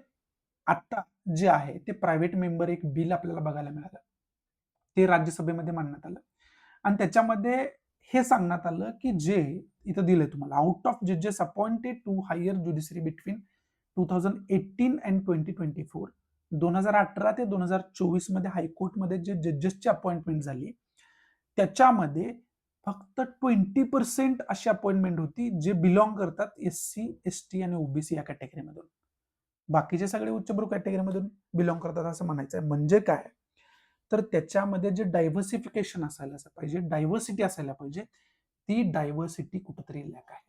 आता जे आहे ते प्रायव्हेट मेंबर एक बिल आपल्याला बघायला मिळालं, ते राज्यसभेमध्ये मांडण्यात आलं आणि त्याच्यामध्ये हे सांगण्यात आलं की जे इथं दिलंय तुम्हाला, आउट ऑफ जजेस appointed to higher judiciary between 2018 and 2024, 2018 ते 2024 मध्ये हायकोर्टमध्ये जे जजेसची अपॉइंटमेंट झाली त्याच्यामध्ये फक्त 20% अशी अपॉइंटमेंट होती जे बिलॉंग करतात SC, ST आणि OBC या कॅटेगरीमधून. बाकीचे सगळे उच्चभ्रू कॅटेगरीमधून बिलॉंग करतात असं म्हणायचं आहे. म्हणजे काय, तर त्याच्यामध्ये जे डायव्हर्सिफिकेशन असायला पाहिजे, डायव्हर्सिटी असायला पाहिजे, ती डायव्हर्सिटी कुठेतरी लॅक आहे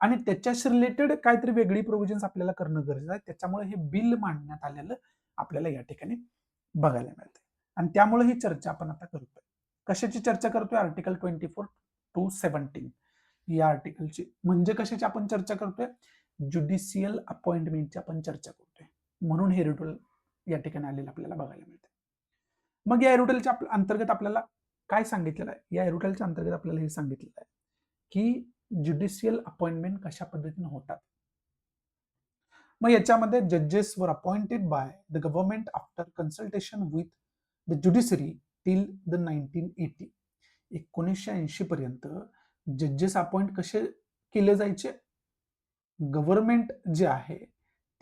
आणि त्याच्याशी रिलेटेड काहीतरी वेगळी प्रोव्हिजन्स आपल्याला करणं गरजेचं आहे. त्याच्यामुळे हे बिल मांडण्यात आलेलं आपल्याला या ठिकाणी बघायला मिळते आणि त्यामुळे ही चर्चा आपण आता करतोय. कशाची चर्चा करतोय, आर्टिकल 24 to 17 या आर्टिकलची. म्हणजे कशाची आपण चर्चा करतोय, ज्युडिशियल अपॉइंटमेंटची आपण चर्चा करतोय. म्हणून हे रिडल या ठिकाणी आलेलं आपल्याला बघायला मिळते. मग या रिडलच्या अंतर्गत आपल्याला काय सांगितलेलं आहे, या रिडलच्या अंतर्गत आपल्याला हे सांगितलेलं आहे की ज्युडिशियल अपॉइंटमेंट कशा पद्धतीने होतात. मग याच्यामध्ये जजेस वर appointed by the government after consultation with the judiciary till the 1980. 1980 पर्यंत जजेस अपॉइंट कसे केले जायचे, गव्हर्नमेंट जे आहे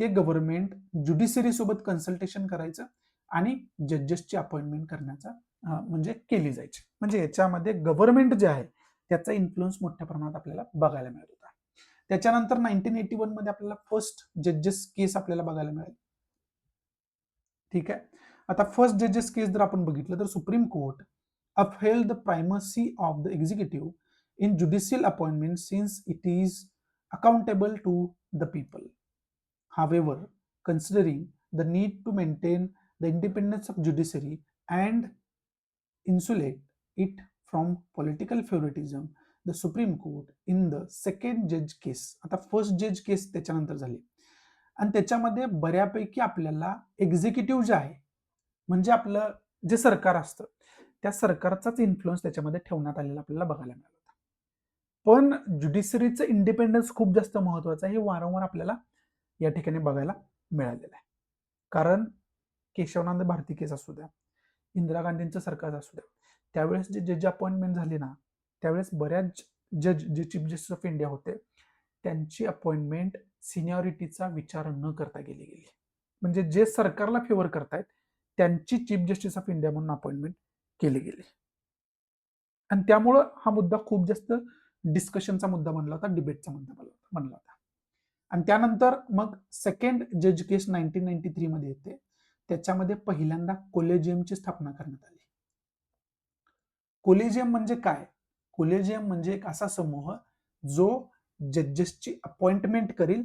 ते गव्हर्नमेंट ज्युडिशरी सोबत कन्सल्टेशन करायचं आणि जजेसची अपॉइंटमेंट करण्याचा म्हणजे केली जायची. म्हणजे याच्यामध्ये गव्हर्नमेंट जे आहे त्याचा इन्फ्लुअन्स मोठ्या प्रमाणात आपल्याला बघायला मिळत होता. त्याच्यानंतर 1981 मध्ये आपल्याला फर्स्ट जजेस केस आपल्याला बघायला मिळेल. ठीक आहे, आता फर्स्ट जजेस केस जर आपण बघितलं तर supreme court upheld the primacy of the executive in judicial appointments since it is accountable to the people. However, considering the need to maintain the independence of judiciary and insulate it from political favoritism, the Supreme Court in the second judge case, आता first जज केस त्याच्यानंतर झाली आणि त्याच्यामध्ये बऱ्यापैकी आपल्याला executive जे आहे म्हणजे आपलं जे सरकार असतं त्या सरकारचाच इन्फ्लुअन्स त्याच्यामध्ये ठेवण्यात आलेला आपल्याला बघायला मिळाला होता. पण ज्युडिशरीचं इंडिपेंडन्स खूप जास्त महत्वाचं आहे, हे वारंवार आपल्याला या ठिकाणी बघायला मिळालेलं आहे. कारण केशवनंद भारती केस असू द्या, इंदिरा गांधींचं सरकार असू द्या, त्यावेळेस जे जज अपॉइंटमेंट झाली ना त्यावेळेस बऱ्याच जज जे चीफ जस्टिस ऑफ इंडिया होते त्यांची अपॉइंटमेंट सिनियरिटीचा विचार न करता गेली गेली. म्हणजे जे सरकारला फेवर करतायत त्यांची चीफ जस्टिस ऑफ इंडिया म्हणून अपॉइंटमेंट केली गेली आणि त्यामुळं हा मुद्दा खूप जास्त डिस्कशनचा मुद्दा बनला होता, डिबेटचा मुद्दा बनला होता. आणि त्यानंतर मग सेकंड जज केस 1993 मध्ये येते. त्याच्यामध्ये पहिल्यांदा कोलेजियमची स्थापना करण्यात आली. कोलेजियम म्हणजे काय? कोलेजियम म्हणजे एक असा समूह जो जजेसची अपॉइंटमेंट करील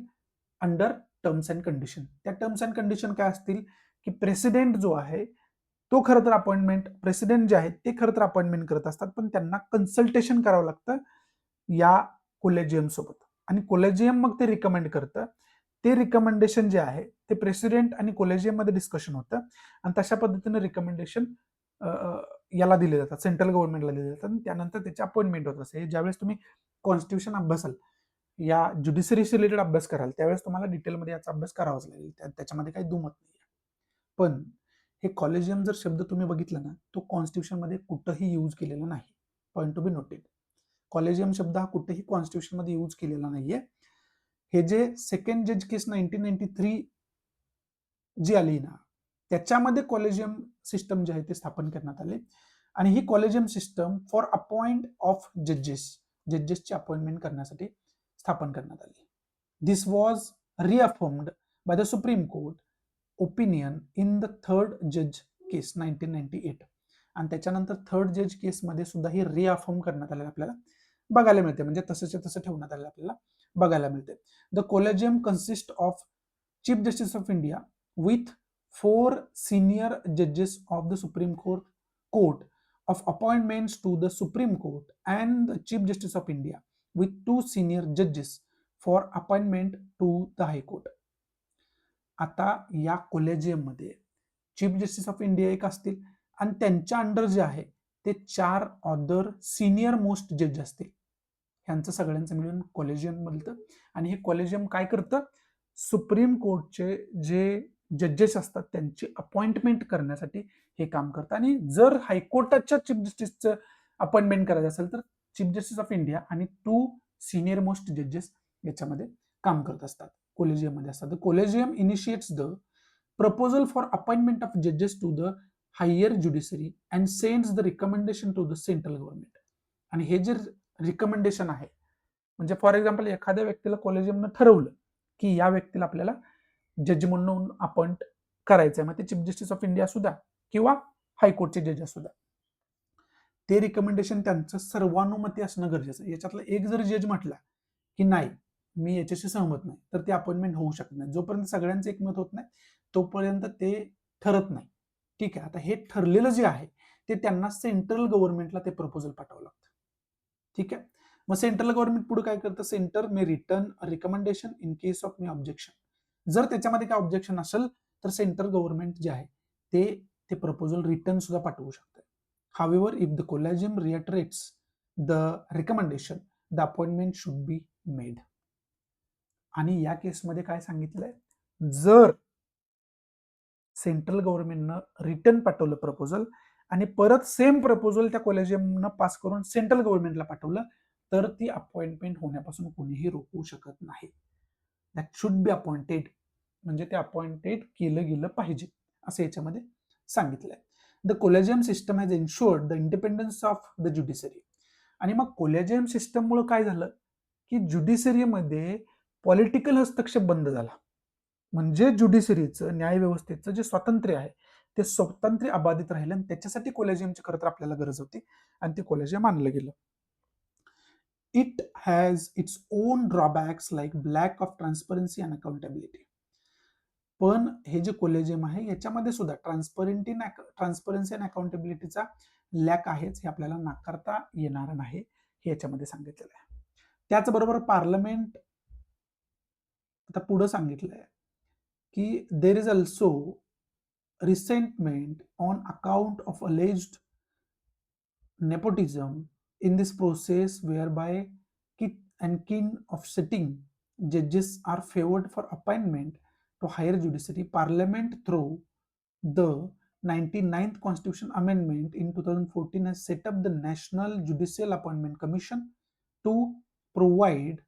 अंडर टर्म्स अँड कंडिशन. त्या टर्म्स अँड कंडिशन काय असतील की प्रेसिडेंट जो आहे तो खरं तर अपॉइंटमेंट, प्रेसिडेंट जे आहेत ते खरं तर अपॉइंटमेंट करत असतात, पण त्यांना कन्सल्टेशन करावं लागतं या कोलेजियम सोबत, आणि कोलेजियम मग ते रिकमेंड करतं. ते रिकमेंडेशन जे आहे ते प्रेसिडेंट आणि कोलेजियम मध्ये डिस्कशन होतं आणि तशा पद्धतीने रिकमेंडेशन याला दिले जातात, सेंट्रल गव्हर्नमेंटला दिले जातात आणि त्यानंतर त्याची अपॉइंटमेंट होत असते. ज्यावेळेस तुम्ही कॉन्स्टिट्यूशन अभ्यासाल, या ज्युडिशरीशी रिलेटेड अभ्यास कराल, त्यावेळेस तुम्हाला डिटेलमध्ये याचा अभ्यास करावाच लागेल, त्याच्यामध्ये काही दुमत नाही. पण हे कॉलेजियम जर शब्द तुम्ही बघितला ना, तो कॉन्स्टिट्यूशन मध्ये कुठंही यूज केलेला नाही. Point to be noted. Collegium शब्द हा कुठेही कॉन्स्टिट्यूशन मध्ये यूज केलेला नाहीये. हे जे सेकंड जज केस 1993 जी आली ना, त्याच्यामध्ये कॉलेजियम सिस्टम जे आहे ते स्थापन करण्यात आले आणि ही collegium system for appoint of जजेसची अपॉइंटमेंट करण्यासाठी स्थापन करण्यात आली. This was reaffirmed by the supreme court opinion in the third जज केस 1998. आणि त्याच्यानंतर थर्ड जज केसमध्ये सुद्धा ही रिअफर्म करण्यात आलेलं आपल्याला बघायला मिळते, म्हणजे तसंच्या तसं ठेवण्यात आलेलं आपल्याला बघायला मिळते. The collegium consist of chief justice of India with 4 senior judges of the Supreme Court of appointments to the Supreme Court and the Chief Justice of India with 2 senior judges for appointment to the High Court. आता या collegium मध्ये chief justice of India एक असतील आणि त्यांच्या under जे आहे ते 4 अदर सिनियर मोस्ट जज असतील. ह्यांचं सगळ्यांचं मिळून कोलेजियम बोलतं. आणि हे कोलेजियम काय करतं? सुप्रीम कोर्टचे जे जजेस असतात त्यांची अपॉइंटमेंट करण्यासाठी हे काम करतं. आणि जर हायकोर्टाच्या चीफ जस्टिसचं अपॉइंटमेंट करायचं असेल तर चीफ जस्टिस ऑफ इंडिया आणि 2 सिनियर मोस्ट जजेस याच्यामध्ये काम करत असतात, कोलेजियम मध्ये असतात. Collegium initiates the proposal for appointment of जजेस to the higher judiciary and sends the recommendation to the central government. आणि हे जे रिकमेंडेशन आहे, म्हणजे फॉर एक्झाम्पल एखाद्या व्यक्तीला कॉलेजियमनं ठरवलं की या व्यक्तीला आपल्याला जज म्हणून अपॉइंट करायचं आहे, मग ते चीफ जस्टिस ऑफ इंडिया सुद्धा किंवा हायकोर्टचे जज सुद्धा, ते रिकमेंडेशन त्यांचं सर्वानुमती असणं गरजेचं आहे. याच्यातला एक जर जज म्हटला की नाही मी याच्याशी सहमत नाही, तर ते अपॉइंटमेंट होऊ शकत नाही. जोपर्यंत सगळ्यांचं एकमत होत नाही तोपर्यंत ते ठरत नाही. ठीक आहे, आता हे ठरलेलं जे आहे ते त्यांना सेंट्रल गव्हर्नमेंटला ते प्रपोजल पाठवावं लागतं. ठीक आहे, मग सेंट्रल गव्हर्नमेंट पुढे काय करतं? Centre may return recommendation in case of May objection. जर त्याच्यामध्ये काय ऑब्जेक्शन असेल तर सेंट्रल गव्हर्नमेंट जे आहे ते प्रपोजल रिटर्न सुद्धा पाठवू शकते. However, if the collegium reiterates the recommendation, the appointment should be made. आणि या केसमध्ये काय सांगितलंय? जर सेंट्रल गव्हर्नमेंटनं रिटर्न पाठवलं प्रपोजल आणि परत सेम प्रपोजल त्या कॉलेजियमनं पास करून सेंट्रल गव्हर्नमेंटला पाठवलं तर ती अपॉइंटमेंट होण्यापासून कोणीही रोखू शकत नाही. दॅट शुड बी अपॉइंटेड, म्हणजे ते अपॉइंटेड केलं गेलं पाहिजे असं याच्यामध्ये सांगितलंय. The collegium system has insured the independence of the judiciary. आणि मग कोलेजियम सिस्टममुळे काय झालं की ज्युडिशरीमध्ये पॉलिटिकल हस्तक्षेप बंद झाला. म्हणजे ज्युडिशरीचं, न्यायव्यवस्थेचं जे स्वातंत्र्य आहे ते स्वातंत्र्य अबाधित राहिलं आणि त्याच्यासाठी कोलेजियमची खरं तर आपल्याला गरज होती आणि ते कोलेजियम आणलं गेलं. It has its own drawbacks like lack of transparency and accountability. पण हे जे कोलेजियम आहे याच्यामध्ये सुद्धा ट्रान्सपरन्सी आणि अकाउंटेबिलिटीचा लॅक आहेच, हे आपल्याला नाकारता येणार नाही, हे याच्यामध्ये सांगितलेलं आहे. त्याचबरोबर पार्लमेंट आता पुढे सांगितलंय की there is also resentment on account of alleged nepotism in this process whereby kit and kin of sitting judges are favored for appointment to higher judiciary. Parliament through the 99th Constitution Amendment in 2014 has set up the National Judicial Appointment Commission to provide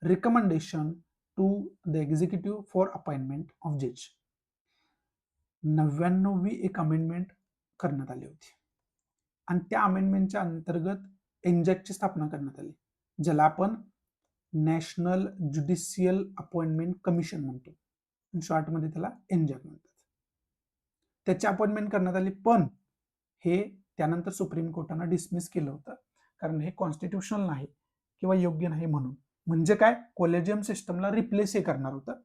recommendation to the executive for appointment of judge. 99वी एक amendment करण्यात आली होती आणि त्या अमेंडमेंटच्या अंतर्गत एनजॅकची स्थापना करण्यात आली, ज्याला आपण नॅशनल ज्युडिशियल अपॉइंटमेंट कमिशन म्हणतो, शॉर्टमध्ये त्याला एनजॅक म्हणतात. त्याची अपॉइंटमेंट करण्यात आली, पण हे त्यानंतर सुप्रीम कोर्टानं डिसमिस केलं होतं, कारण हे कॉन्स्टिट्युशनल नाही किंवा योग्य नाही म्हणून. म्हणजे काय, कॉलेजियम सिस्टमला रिप्लेस हे करणार होतं,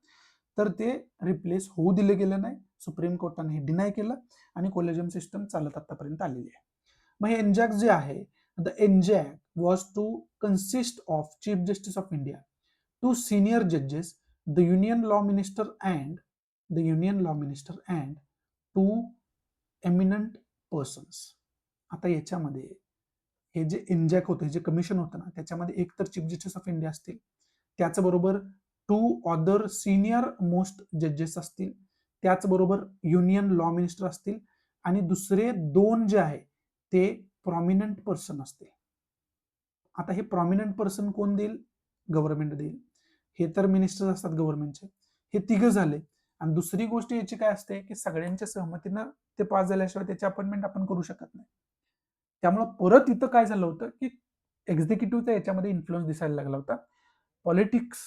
तर ते रिप्लेस होऊ दिलं गेलं नाही. सुप्रीम कोर्टाने हे डिनाय केलं आणि कॉलेजियम सिस्टम चालत आतापर्यंत आलेली आहे. मग हे एनजॅक जे आहे, the NJAC was to consist of chief justice of India, 2 senior जजेस, the union law minister and 2 eminent persons. आता याच्यामध्ये हे जे एनजॅक होतं, जे कमिशन होतं ना, त्याच्यामध्ये एक तर चीफ जस्टिस ऑफ इंडिया असतील, त्याचबरोबर 2 अदर सिनियर मोस्ट जजेस असतील, त्याचबरोबर युनियन लॉ मिनिस्टर असतील, आणि दुसरे 2 जे आहे ते प्रॉमिनंट पर्सन असतील. आता हे प्रॉमिनंट पर्सन कोण देईल? गव्हर्नमेंट देईल. हे तर मिनिस्टर असतात गव्हर्नमेंटचे, हे 3 झाले. आणि दुसरी गोष्ट याची काय असते की सगळ्यांच्या सहमतीनं ते पास झाल्याशिवाय त्याची अपॉइंटमेंट आपण करू शकत नाही. त्यामुळे परत इथं काय झालं होतं की एक्झिक्युटिव्हचा याच्यामध्ये इन्फ्लुअन्स दिसायला लागला होता. पॉलिटिक्स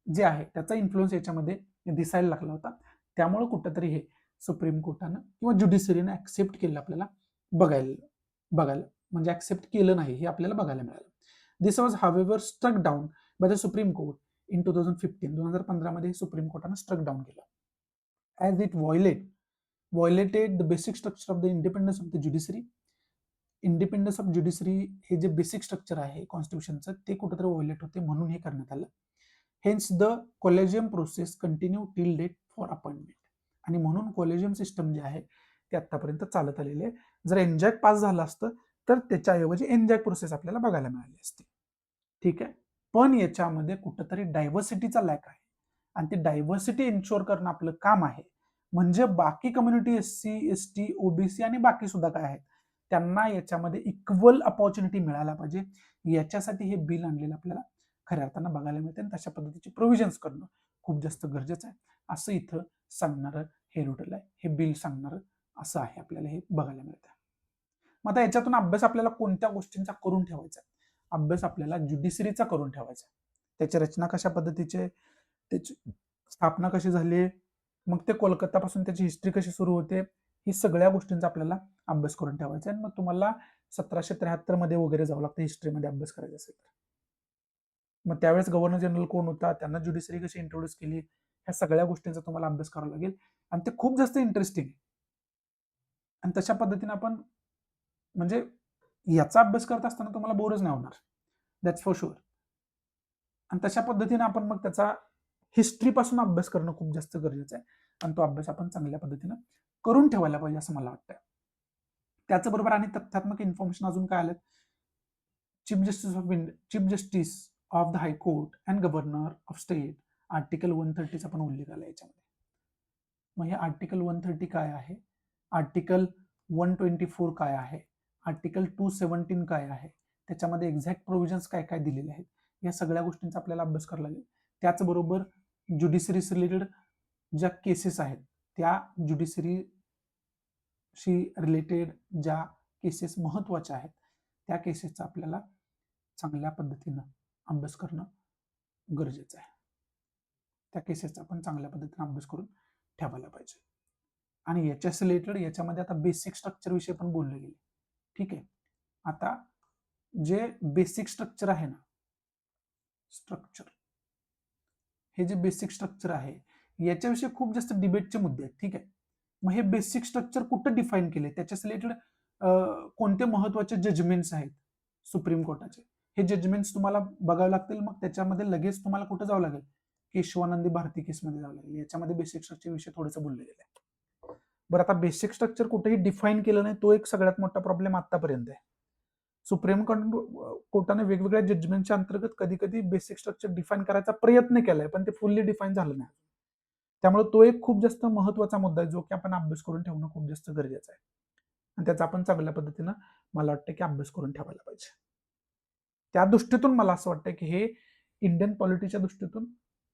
जे आहे त्याचा इन्फ्लुअन्स याच्यामध्ये दिसायला लागला होता. त्यामुळे कुठंतरी हे सुप्रीम कोर्टानं किंवा ज्युडिशरीनं ऍक्सेप्ट केलं, आपल्याला बघायला म्हणजे ऍक्सेप्ट केलं नाही हे आपल्याला बघायला मिळालं. This was however struck down by the supreme court in 2015 मध्ये सुप्रीम कोर्टानं स्ट्रक डाऊन केलं, as it violated the basic structure of the independence of the judiciary. Independence of judiciary हे जे बेसिक स्ट्रक्चर आहे कॉन्स्टिट्यूशनचं, ते कुठेतरी व्हायोलेट होते, म्हणून हे करण्यात आलं. Hence the collegium process continue till date for appointment. आणि म्हणून कॉलेजियम सिस्टम जे आहे ते आतापर्यंत चालत आलेले आहे. जर एनजॅक पास झालं असतं तर त्याच्याऐवजी एनजॅक प्रोसेस आपल्याला बघायला मिळाली असते. ठीक आहे, पण याच्यामध्ये कुठंतरी डायव्हर्सिटीचा लॅक आहे, आणि ती डायव्हर्सिटी इन्शुअर करणं आपलं काम आहे. म्हणजे बाकी कम्युनिटी, SC, ST, OBC आणि बाकी सुद्धा काय आहेत, त्यांना याच्यामध्ये इक्वल अपॉर्च्युनिटी मिळायला पाहिजे. याच्यासाठी हे बिल आणलेलं आपल्याला खऱ्या अर्थानं बघायला मिळते, आणि तशा पद्धतीचे प्रोव्हिजन्स करणं खूप जास्त गरजेचं आहे, असं इथं सांगणारं हे रुटल आहे, हे बिल सांगणारं असं आहे, आपल्याला हे बघायला मिळतं. मग आता याच्यातून अभ्यास आपल्याला कोणत्या गोष्टींचा करून ठेवायचा? अभ्यास आपल्याला ज्युडिशरीचा करून ठेवायचा. त्याची रचना कशा पद्धतीचे, त्याची स्थापना कशी झाली, मग ते कोलकातापासून त्याची हिस्ट्री कशी सुरू होते, ही सगळ्या गोष्टींचा आपल्याला अभ्यास करून ठेवायचा आहे. मग तुम्हाला 1773 मध्ये वगैरे जावं लागतं हिस्ट्रीमध्ये अभ्यास करायचा असेल तर. मग त्यावेळेस गव्हर्नर जनरल कोण होता, त्यांना ज्युडिशरी कशी इंट्रोड्यूस केली, ह्या सगळ्या गोष्टींचा तुम्हाला अभ्यास करावा लागेल, आणि ते खूप जास्त इंटरेस्टिंग आहे. आणि तशा पद्धतीने आपण म्हणजे याचा अभ्यास करत असताना तुम्हाला बोरच नाही होणार, दॅट्स फॉर शुअर. आणि तशा पद्धतीने आपण मग त्याचा हिस्ट्रीपासून अभ्यास करणं खूप जास्त गरजेचं आहे, आणि तो अभ्यास आपण चांगल्या पद्धतीनं करून ठेवायला पाहिजे असं मला वाटतं. त्याचबरोबर आणि तथ्यात्मक इन्फॉर्मेशन अजून काय आलं, chief justice of the high court and governor of state, article 130चा पण उल्लेख आला याच्यामध्ये. मग हे आर्टिकल 130 काय आहे, आर्टिकल 124 काय आहे, आर्टिकल 217 काय आहे, त्याच्यामध्ये एक्झॅक्ट प्रोव्हिजन्स काय काय दिलेले आहेत, या सगळ्या गोष्टींचा आपल्याला अभ्यास करावा लागेल. त्याचबरोबर ज्युडिशरी रिलेटेड ज्या केसेस आहेत, त्या ज्युडिशरीशी रिलेटेड ज्या केसेस महत्त्वाच्या आहेत, त्या केसेसचा आपल्याला चांगल्या पद्धतीनं अभ्यास करणं गरजेचं आहे. त्या केसेसचा आपण चांगल्या पद्धतीने अभ्यास करून ठेवायला पाहिजे. आणि याच्याशी रिलेटेड याच्यामध्ये आता बेसिक स्ट्रक्चर विषयी पण बोलले गेले. ठीक आहे, आता जे बेसिक स्ट्रक्चर आहे ना, स्ट्रक्चर हे जे बेसिक स्ट्रक्चर आहे याच्याविषयी खूप जास्त डिबेटचे मुद्दे आहेत. ठीक आहे, मग हे बेसिक स्ट्रक्चर कुठं डिफाईन केले, त्याच्याशी रिलेटेड कोणते महत्वाचे जजमेंट्स आहेत सुप्रीम कोर्टाचे, हे जजमेंट्स तुम्हाला बघावे लागतील. मग त्याच्यामध्ये लगेच तुम्हाला कुठं जावं लागेल, केशवानंदी भारती केसमध्ये जावं लागेल. याच्यामध्ये बेसिक स्ट्रक्चर विषय थोडंसं बोललं गेलं आहे. बरं, आता बेसिक स्ट्रक्चर कुठेही डिफाईन केलं नाही, तो एक सगळ्यात मोठा प्रॉब्लेम आतापर्यंत आहे. सुप्रीम कोर्टाने वेगवेगळ्या जजमेंटच्या अंतर्गत कधी कधी बेसिक स्ट्रक्चर डिफाईन करायचा प्रयत्न केलाय, पण ते फुल्ली डिफाईन झालं नाही. त्यामुळे तो एक खूप जास्त महत्वाचा मुद्दा आहे, जो की आपण अभ्यास करून ठेवणं खूप जास्त गरजेचं आहे, आणि त्याचा आपण चांगल्या पद्धतीनं मला वाटतं की अभ्यास करून ठेवायला पाहिजे. त्या दृष्टीतून मला असं वाटतं की हे इंडियन पॉलिटीच्या दृष्टीतून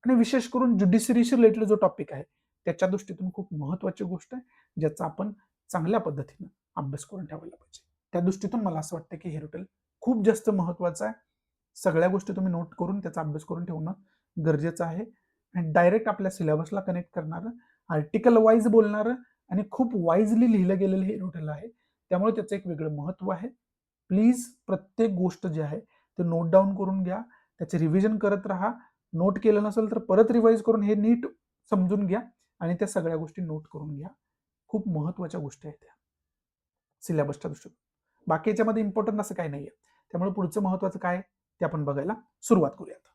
आणि विशेष करून ज्युडिशरीशी रिलेटेड जो टॉपिक आहे त्याच्या दृष्टीतून खूप महत्वाची गोष्ट आहे, ज्याचा आपण चांगल्या पद्धतीनं अभ्यास करून ठेवायला पाहिजे. त्या दृष्टीतून मला असं वाटतं की हे रुटीन खूप जास्त महत्वाचं आहे. सगळ्या गोष्टी तुम्ही नोट करून त्याचा अभ्यास करून ठेवणं गरजेचं आहे. आणि डायरेक्ट आपल्या सिलेबसला कनेक्ट करणारं, आर्टिकल वाईज बोलणारं आणि खूप वाईजली लिहिलं गेलेलं हे नोटेला आहे. त्यामुळे त्याचं एक वेगळं महत्त्व आहे. प्लीज प्रत्येक गोष्ट जी आहे ते नोट डाऊन करून घ्या, त्याचे रिव्हिजन करत राहा. नोट केलं नसेल तर परत रिवाईज करून हे नीट समजून घ्या आणि त्या सगळ्या गोष्टी नोट करून घ्या. खूप महत्त्वाच्या गोष्टी आहेत त्या सिलेबसच्या दृष्टीने. बाकी याच्यामध्ये इम्पॉर्टंट असं काही नाहीये. त्यामुळे पुढचं महत्त्वाचं काय ते आपण बघायला सुरुवात करूयात.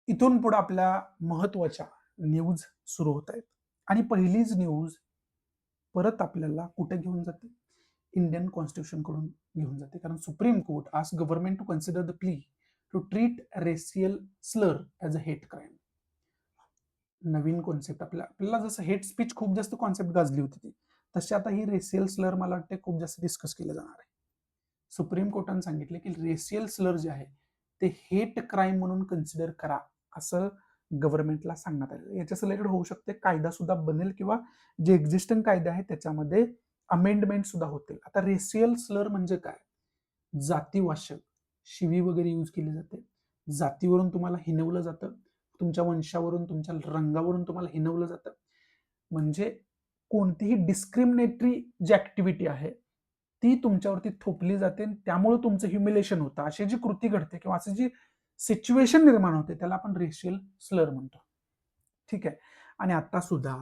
इथून पुढे आपल्या महत्त्वाच्या न्यूज सुरू होत आहेत आणि पहिलीच न्यूज परत आपल्याला कुठे घेऊन जाते, इंडियन कॉन्स्टिट्यूशन कडून घेऊन जाते. कारण सुप्रीम कोर्ट आज गव्हर्नमेंट टू कन्सिडर द प्ली टू ट्रीट रेसियल स्लर as a hate crime. Naveen concept आपल्याला जसं हेट स्पीच खूप जास्त कॉन्सेप्ट गाजली होती ती, तशी आता ही रेसियल स्लर मला वाटते खूप जास्त डिस्कस केलं जाणार आहे. सुप्रीम कोर्टाने सांगितले की रेसियल स्लर जे आहे ते हेट क्राईम म्हणून कन्सिडर करा असं गव्हर्नमेंटला सांगण्यात आलं. याच्या रिलेटेड होऊ शकते कायदा सुद्धा बनेल किंवा जे एक्झिस्टिंग कायदे आहेत त्याच्यामध्ये अमेंडमेंट सुद्धा होतील. आता रेसियल स्लर म्हणजे काय? जातीवाचक शिवी वगैरे यूज केली जाते, जातीवरून तुम्हाला हिनवलं जातं, तुमच्या वंशावरून तुमच्या रंगावरून तुम्हाला हिनवलं जातं. म्हणजे कोणतीही डिस्क्रिमिनेटरी जी ऍक्टिव्हिटी आहे ती तुमच्यावरती थोपली जाते, त्यामुळे तुमचं ह्युमिलेशन होतं. अशी जी कृती घडते किंवा अशी जी सिच्युएशन निर्माण होते त्याला आपण रेशियल स्लर म्हणतो. ठीक आहे. आणि आता सुद्धा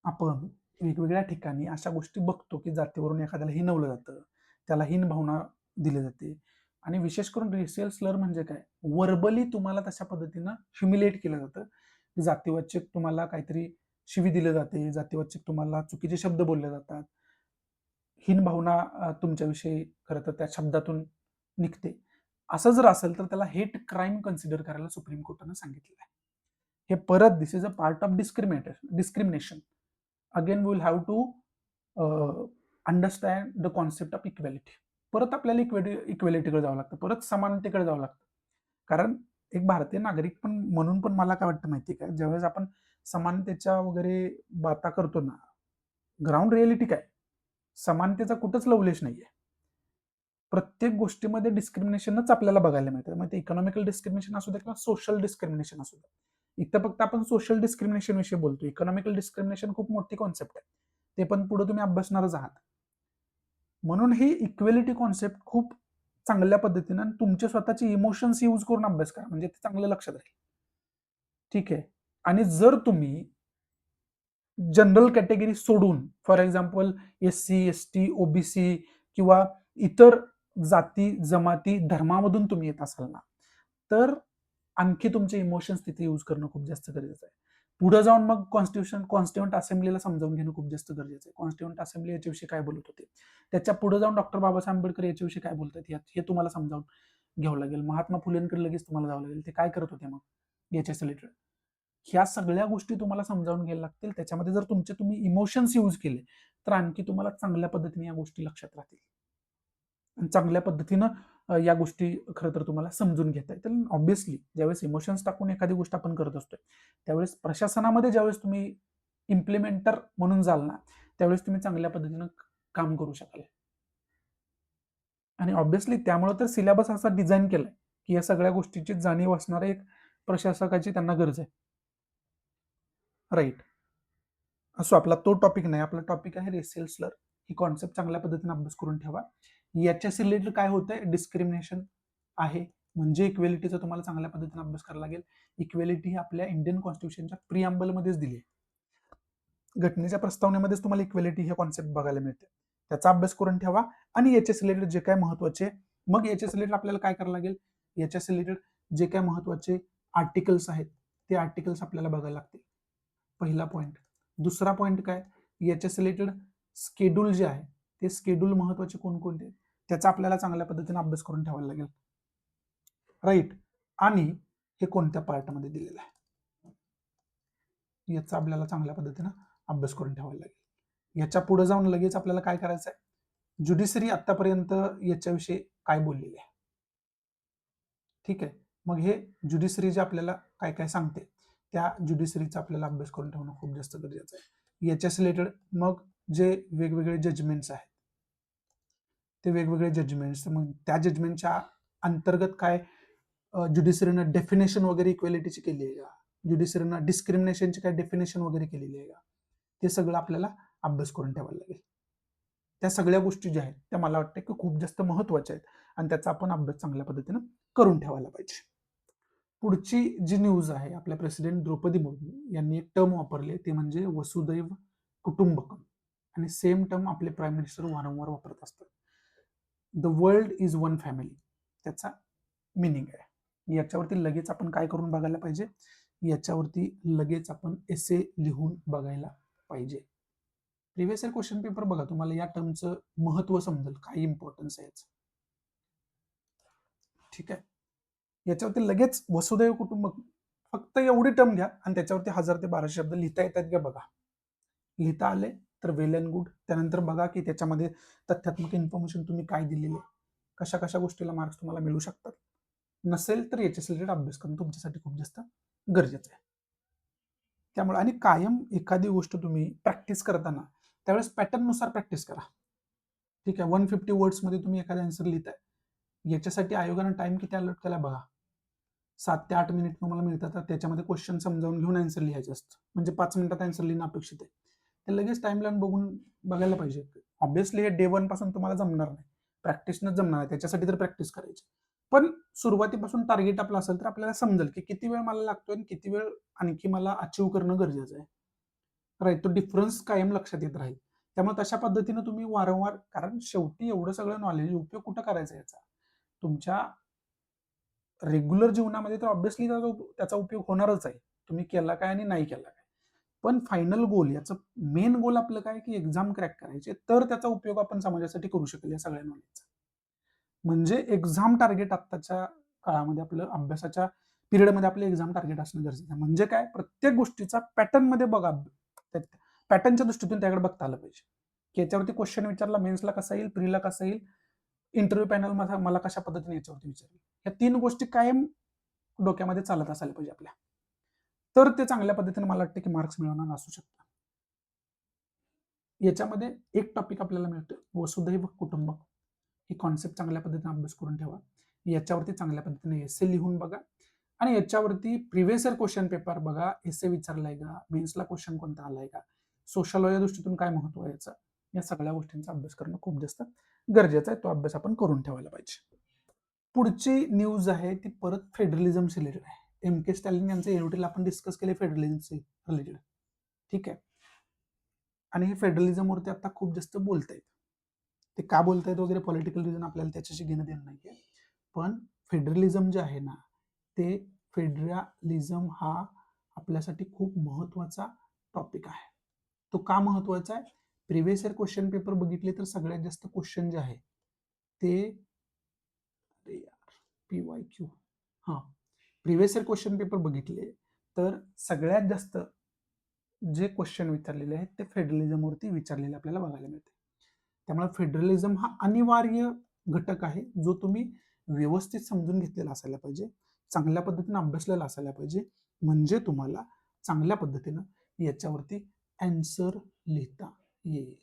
आपण वेगवेगळ्या ठिकाणी अशा गोष्टी बघतो की जातीवरून एखाद्याला हिनवलं जातं, त्याला हीन भावना दिली जाते. आणि विशेष करून रेशियल स्लर म्हणजे काय, वर्बली तुम्हाला तशा पद्धतीनं ह्युमिलेट केलं जातं. जातीवाचक तुम्हाला काहीतरी शिवी दिली जाते, जातीवाचक तुम्हाला चुकीचे शब्द बोलले जातात, हीन भावना तुमच्याविषयी खरं तर त्या शब्दातून निघते. असं जर असेल तर त्याला हेट क्राईम कन्सिडर करायला सुप्रीम कोर्टानं सांगितलेलं आहे. हे परत this is a part of discrimination. Again we will have to understand the concept of equality. परत आपल्याला इक्वॅलिटीकडे जावं लागतं, परत समानतेकडे जावं लागतं. कारण एक भारतीय नागरिक पण म्हणून पण मला काय वाटतं माहिती का, ज्यावेळेस आपण समानतेच्या वगैरे बाता करतो ना, ग्राउंड रियालिटी काय, समानतेचा कुठंच लवलेश नाहीये. प्रत्येक गोष्टीमध्ये डिस्क्रिमिनेशनच आपल्याला बघायला मिळतं. मग ते इकॉनॉमिकल डिस्क्रिमिनेशन असू दे किंवा सोशल डिस्क्रिमिनेशन असू दे. इथं फक्त आपण सोशल डिस्क्रिमिनेशन विषयी बोलतो. इकॉनॉमिकल डिस्क्रिमिनेशन खूप मोठी कॉन्सेप्ट आहे, ते पण पुढे तुम्ही अभ्यासणारच आहात. म्हणून ही इक्वेलिटी कॉन्सेप्ट खूप चांगल्या पद्धतीनं तुमचे स्वतःचे इमोशन्स यूज करून अभ्यास करा, म्हणजे ते चांगलं लक्षात राहील. ठीक आहे. आणि जर तुम्ही जनरल कॅटेगरी सोडून for example SC ST OBC किंवा इतर जाती जमाती धर्मामधून तुम्ही येत असाल ना, तर आणखी तुमचे इमोशन्स तिथे यूज करणं खूप जास्त गरजेचं आहे. पुढे जाऊन मग कॉन्स्टिट्युएंट असेंब्लीला समजावून घेणं खूप जास्त गरजेचं आहे. कॉन्स्टिट्युएंट असेंब्ली याच्याविषयी काय बोलत होते, त्याच्या पुढे जाऊन डॉक्टर बाबासाहेब आंबेडकर याच्याविषयी काय बोलतात हे तुम्हाला समजावून घ्यावं लागेल. महात्मा फुलेंकडे लगेच तुम्हाला जावं लागेल, ते काय करत होते मग याच्या रिलेटेड. ह्या सगळ्या गोष्टी तुम्हाला समजावून घ्यायला लागतील. त्याच्यामध्ये जर तुम्ही इमोशन्स यूज केले तर आणखी तुम्हाला चांगल्या पद्धतीने या गोष्टी लक्षात राहतील आणि चांगल्या पद्धतीनं या गोष्टी खरं तर तुम्हाला समजून घेता येतील. ऑब्व्हियसली ज्यावेळेस इमोशन्स टाकून एखादी गोष्ट आपण करत असतोय त्यावेळेस प्रशासनामध्ये ज्यावेळेस तुम्ही इम्प्लिमेंटर म्हणून जाल ना, त्यावेळेस तुम्ही चांगल्या पद्धतीनं काम करू शकाल. आणि ऑब्व्हियसली त्यामुळे तर सिलेबस असा डिझाईन केलाय की या सगळ्या गोष्टीची जाणीव असणारे एक प्रशासकाची त्यांना गरज आहे. राईट. असो, आपला तो टॉपिक नाही, आपला टॉपिक आहे रेसियल स्लर. ही कॉन्सेप्ट चांगल्या पद्धतीने अभ्यास करून ठेवा. याच्याशी रिलेटेड काय होतंय, डिस्क्रिमिनेशन आहे म्हणजे इक्वेलिटीचा तुम्हाला चांगल्या पद्धतीने अभ्यास करायला लागेल. इक्वेलिटी ही आपल्या इंडियन कॉन्स्टिट्यूशनच्या प्रिअम्बलमध्येच दिली आहे. घटनेच्या प्रस्तावनेमध्येच तुम्हाला इक्वेलिटी हे कॉन्सेप्ट बघायला मिळते. त्याचा अभ्यास करून ठेवा. आणि याच्या रिलेटेड जे काय महत्वाचे, मग याच्या रिलेटेड आपल्याला काय करायला लागेल, याच्या रिलेटेड जे काय महत्वाचे आर्टिकल्स आहेत ते आर्टिकल्स आपल्याला बघायला लागतील. पहिला पॉईंट. दुसरा पॉईंट काय, याच्या रिलेटेड स्केड्यूल जे आहे ते स्केड्यूल महत्वाचे कोणकोणते त्याचा आपल्याला चांगल्या पद्धतीने अभ्यास करून ठेवायला लागेल. राईट. आणि हे कोणत्या पार्टमध्ये दिलेलं आहे याचा आपल्याला चांगल्या पद्धतीने अभ्यास करून ठेवायला लागेल. याच्या पुढे जाऊन लगेच आपल्याला काय करायचं आहे, ज्युडिशरी आतापर्यंत याच्याविषयी काय बोललेले आहे. ठीक आहे. मग हे ज्युडिशरी जे आपल्याला काय काय सांगते त्या ज्युडिशरीचा आपल्याला अभ्यास करून ठेवणं खूप जास्त गरजेचं आहे. याच्या रिलेटेड मग जे वेगवेगळे जजमेंट्स आहेत ते वेगवेगळे जजमेंट्स, मग त्या जजमेंटच्या अंतर्गत काय ज्युडिशरीनं डेफिनेशन वगैरे इक्वेलिटीची केली आहे का, ज्युडिशरीनं डिस्क्रिमिनेशनची काय डेफिनेशन वगैरे केलेली आहे का, ते सगळं आपल्याला अभ्यास करून ठेवायला लागेल. त्या सगळ्या गोष्टी ज्या आहेत त्या मला वाटतं की खूप जास्त महत्त्वाच्या आहेत आणि त्याचा आपण अभ्यास चांगल्या पद्धतीनं करून ठेवायला पाहिजे. पुढची जी न्यूज आहे, आपल्या प्रेसिडेंट द्रौपदी मुर्मू यांनी एक टर्म वापरले, ते म्हणजे वसुदैव कुटुंबकम. आणि सेम टर्म आपले प्राईम मिनिस्टर वारंवार वापरत असतात. The world is one family, त्याचा मिनिंग आहे. याच्यावरती लगेच आपण काय करून बघायला पाहिजे, याच्यावरती लगेच आपण एसे लिहून बघायला पाहिजे. प्रिव्हियस इयर क्वेश्चन पेपर बघा, तुम्हाला या टर्मचं महत्व समजेल, काय इम्पॉर्टन्स आहे याचं. ठीक आहे, याच्यावरती लगेच वसुदैव कुटुंबक फक्त एवढी टर्म घ्या आणि त्याच्यावरती 1000 ते 1200 शब्द लिहिता येतात का बघा. लिहिता आले तर वेल अँड गुड. त्यानंतर बघा की त्याच्यामध्ये तथ्यात्मक इन्फॉर्मेशन तुम्ही काय दिलेली आहे, कशा कशा गोष्टीला मार्क्स तुम्हाला मिळू शकतात. नसेल तर याच्या रिलेटेड अभ्यास करणं तुमच्यासाठी खूप जास्त गरजेचं आहे. त्यामुळे आणि कायम एखादी गोष्ट तुम्ही प्रॅक्टिस करताना त्यावेळेस पॅटर्ननुसार प्रॅक्टिस करा. ठीक आहे, 150 वर्ड्समध्ये तुम्ही एखादा आन्सर लिहिताय, याच्यासाठी आयोगानं टाइम किती अलॉट केला बघा. 7 ते 8 मिनिट तुम्हाला मिळतात, त्याच्यामध्ये क्वेश्चन समजावून घेऊन आन्सर लिहायचं असतं. म्हणजे 5 मिनिटात आन्सर लिहिणं अपेक्षित आहे. ते लगेच टाइमलाईन बघून बघायला पाहिजे. ऑब्व्हियसली हे डे 1 पासून तुम्हाला जमणार नाही, प्रॅक्टिसनच जमणार आहे, त्याच्यासाठी तर प्रॅक्टिस करायची. पण सुरुवातीपासून टार्गेट आपलं असेल तर आपल्याला समजेल की किती वेळ मला लागतोय आणि किती वेळ आणखी मला अचीव करणं गरजेचं आहे. राईट, तो डिफरन्स कायम लक्षात येत राहील. त्यामुळे तशा पद्धतीनं तुम्ही वारंवार, कारण शेवटी एवढं सगळं नॉलेज उपयोग कुठं करायचा याचा, तुमच्या रेग्युलर जीवनामध्ये तर ऑब्व्हियसली त्याचा उपयोग होणारच आहे, तुम्ही केला काय आणि नाही केला काय. पण फायनल गोल, याचं मेन गोल आपलं काय की एक्झाम क्रॅक करायचे, तर त्याचा उपयोग आपण समाजासाठी करू शकेल या सगळ्या नॉलेजचा. म्हणजे एक्झाम टार्गेट आत्ताच्या काळामध्ये आपलं अभ्यासाच्या पिरियडमध्ये आपलं एक्झाम टार्गेट असणं गरजेचं आहे. म्हणजे काय, प्रत्येक गोष्टीचा पॅटर्नमध्ये बघा, पॅटर्नच्या दृष्टीतून त्याकडे बघता आलं पाहिजे की याच्यावरती क्वेश्चन विचारला, मेन्सला कसा येईल, प्रीला कसा येईल, इंटरव्ह्यू पॅनल मला कशा पद्धतीने याच्यावरती विचारेल. या 3 गोष्टी कायम डोक्यामध्ये चालत असायला पाहिजे आपल्या, तर ते चांगल्या पद्धतीने मला वाटतं की मार्क्स मिळवणार असू शकतात. याच्यामध्ये एक टॉपिक आपल्याला मिळतं, वसुधैव कुटुंबक. ही कॉन्सेप्ट चांगल्या पद्धतीने अभ्यास करून ठेवा. याच्यावरती चांगल्या पद्धतीने एसे लिहून बघा आणि याच्यावरती प्रिव्हियस इयर क्वेश्चन पेपर बघा, एसे विचारलाय का, मेन्सला क्वेश्चन कोणता आलाय का, सोशल या दृष्टीतून काय महत्व आहे याचं, या सगळ्या गोष्टींचा अभ्यास करणं खूप जास्त गरजेचं आहे. तो अभ्यास आपण करून ठेवायला पाहिजे. पुढची न्यूज आहे ती परत फेडरलिझम रिलेटेड आहे. M.K. स्टॅलिन यांचं एनओटीला आपण डिस्कस केले फेडरलिझम रिलेटेड. ठीक आहे, आणि हे फेडरलिझमवरती आता खूप जास्त बोलतायत. ते का बोलतायत वगैरे पॉलिटिकल रिझन आपल्याला त्याच्याशी घेणं देणं नाहीये. पण फेडरलिझम जे आहे ना, ते फेडरलिझम हा आपल्यासाठी खूप महत्वाचा टॉपिक आहे. तो का महत्वाचा आहे, प्रिव्हियस इयर क्वेश्चन पेपर बघितले तर सगळ्यात जास्त क्वेश्चन जे आहे ते PYQ, हां, प्रिव्हियस इयर क्वेश्चन पेपर बघितले तर सगळ्यात जास्त जे क्वेश्चन विचारलेले आहेत ते फेडरलिझमवरती विचारलेले आपल्याला बघायला मिळते. त्यामुळे फेडरलिझम हा अनिवार्य घटक आहे, जो तुम्ही व्यवस्थित समजून घेतलेला असायला पाहिजे, चांगल्या पद्धतीने अभ्यासलेला असायला पाहिजे, म्हणजे तुम्हाला चांगल्या पद्धतीनं याच्यावरती आन्सर लिहिता येईल.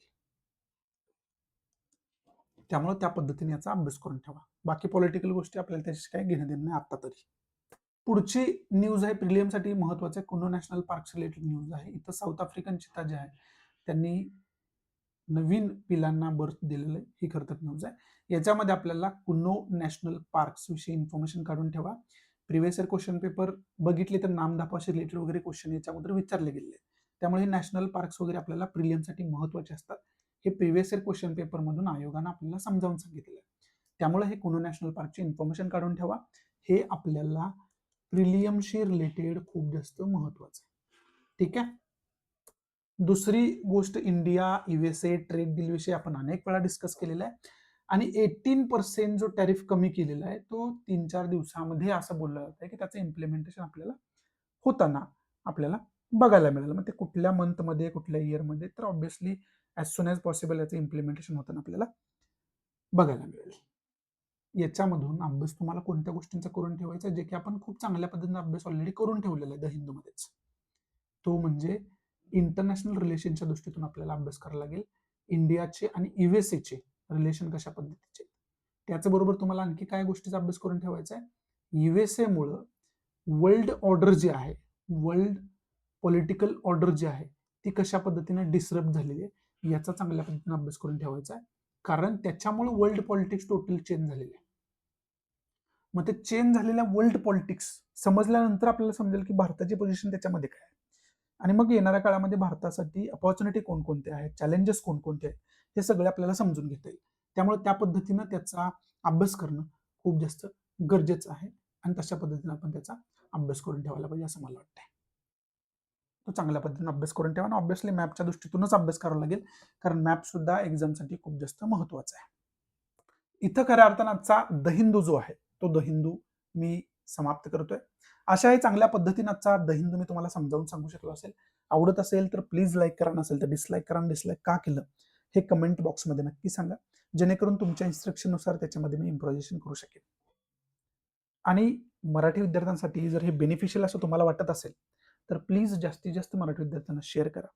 त्यामुळे त्या पद्धतीने याचा अभ्यास करून ठेवा. बाकी पॉलिटिकल गोष्टी आपल्याला त्याच्याशी काही घेणं देणं नाही आता तरी. पुढची न्यूज आहे प्रिलियमसाठी महत्वाचं, Kuno national parks related news आहे. इथं साऊथ आफ्रिकन चिता जे आहे त्यांनी नवीन पिलांना बर्थ दिलेलं आहे, ही खरं तर न्यूज आहे. याच्यामध्ये आपल्याला कुनो नॅशनल पार्क्स विषयी इन्फॉर्मेशन काढून ठेवा. प्रिव्हियस इयर क्वेश्चन पेपर बघितले तर नामधापाशी रिलेटेड वगैरे क्वेश्चन याच्यामध्ये विचारले गेले, त्यामुळे नॅशनल पार्क्स वगैरे आपल्याला प्रिलियमसाठी महत्वाचे असतात. हे प्रिव्हियस इयर क्वेश्चन पेपर मधून आयोगानं आपल्याला समजावून सांगितलं आहे. त्यामुळे हे कुनो नॅशनल पार्कची इन्फॉर्मेशन काढून ठेवा. हे आपल्याला प्रिलियमशी रिलेटेड खूप जास्त महत्वाचं आहे. ठीक आहे, दुसरी गोष्ट, इंडिया USA ट्रेड डील विषयी आपण अनेक वेळा डिस्कस केलेला आहे आणि 18% जो टॅरिफ कमी केलेला आहे तो 3-4 दिवसामध्ये असं बोललं जात आहे की त्याचं इम्प्लिमेंटेशन आपल्याला होताना आपल्याला बघायला मिळेल. मग ते कुठल्या मंथमध्ये, कुठल्या इयरमध्ये, तर obviously as soon as possible याचं इम्प्लिमेंटेशन होताना आपल्याला बघायला मिळेल. याच्यामधून अभ्यास तुम्हाला कोणत्या गोष्टींचा करून ठेवायचा, जे की आपण खूप चांगल्या पद्धतीने अभ्यास ऑलरेडी करून ठेवलेला आहे द हिंदूमध्येच, तो म्हणजे इंटरनॅशनल रिलेशनच्या दृष्टीतून आपल्याला अभ्यास करायला लागेल. इंडियाचे आणि USAचे रिलेशन कशा पद्धतीचे, त्याचबरोबर तुम्हाला आणखी काय गोष्टीचा अभ्यास करून ठेवायचा आहे, USA मुळे वर्ल्ड ऑर्डर जी आहे, वर्ल्ड पॉलिटिकल ऑर्डर जी आहे ती कशा पद्धतीने डिसरप्ट झालेली आहे याचा चांगल्या पद्धतीने अभ्यास करून ठेवायचा आहे. कारण त्याच्यामुळे वर्ल्ड पॉलिटिक्स टोटल चेंज झालेली आहे. मग ते चेंज झालेल्या वर्ल्ड पॉलिटिक्स समजल्यानंतर आपल्याला समजेल की भारताची पोझिशन त्याच्यामध्ये काय आहे. आणि मग येणाऱ्या काळामध्ये भारतासाठी अपॉर्च्युनिटी कोणकोणते आहेत, चॅलेंजेस कोणकोणते आहेत, हे सगळे आपल्याला समजून घेता येईल. त्यामुळे त्या पद्धतीनं त्याचा अभ्यास करणं खूप जास्त गरजेचं आहे आणि तशा पद्धतीने आपण त्याचा अभ्यास करून ठेवायला पाहिजे असं मला वाटतंय. तो चांगल्या पद्धतीने अभ्यास करून ठेवा आणि ऑब्व्हियसली मॅपच्या दृष्टीतूनच अभ्यास करावा लागेल, कारण मॅप सुद्धा एक्झामसाठी खूप जास्त महत्वाचा आहे. इथं खऱ्या अर्थानं आजचा द हिंदू जो आहे तो द हिंदू मी समाप्त करतोय. अशाही चांगल्या पद्धतीने आजचा द हिंदू मी तुम्हाला समजावून सांगू शकलो असेल. आवडत असेल तर प्लीज लाईक करा, नसेल तर डिसलाईक करा. डिसलाईक का केलं हे कमेंट बॉक्समध्ये नक्की सांगा, जेणेकरून तुमच्या इन्स्ट्रक्शननुसार त्याच्यामध्ये मी इम्प्रोव्हायझेशन करू शकेन. आणि मराठी विद्यार्थ्यांसाठी जर हे बेनिफिशियल असं तुम्हाला वाटत असेल तर प्लीज जास्तीत जास्त मराठी विद्यार्थ्यांना शेअर करा.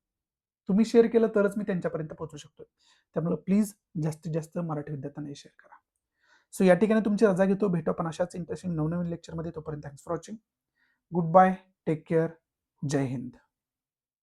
तुम्ही शेअर केलं तरच मी त्यांच्यापर्यंत पोहोचू शकतो. त्यामुळे प्लीज जास्तीत जास्त मराठी विद्यार्थ्यांना शेअर करा. सो या ठिकाणी तुमची रजा घेतो. भेटू आपण अशाच इंटरेस्टिंग नवनवीन लेक्चरमध्ये. तोपर्यंत thanks for watching. Good bye, take care, जय हिंद.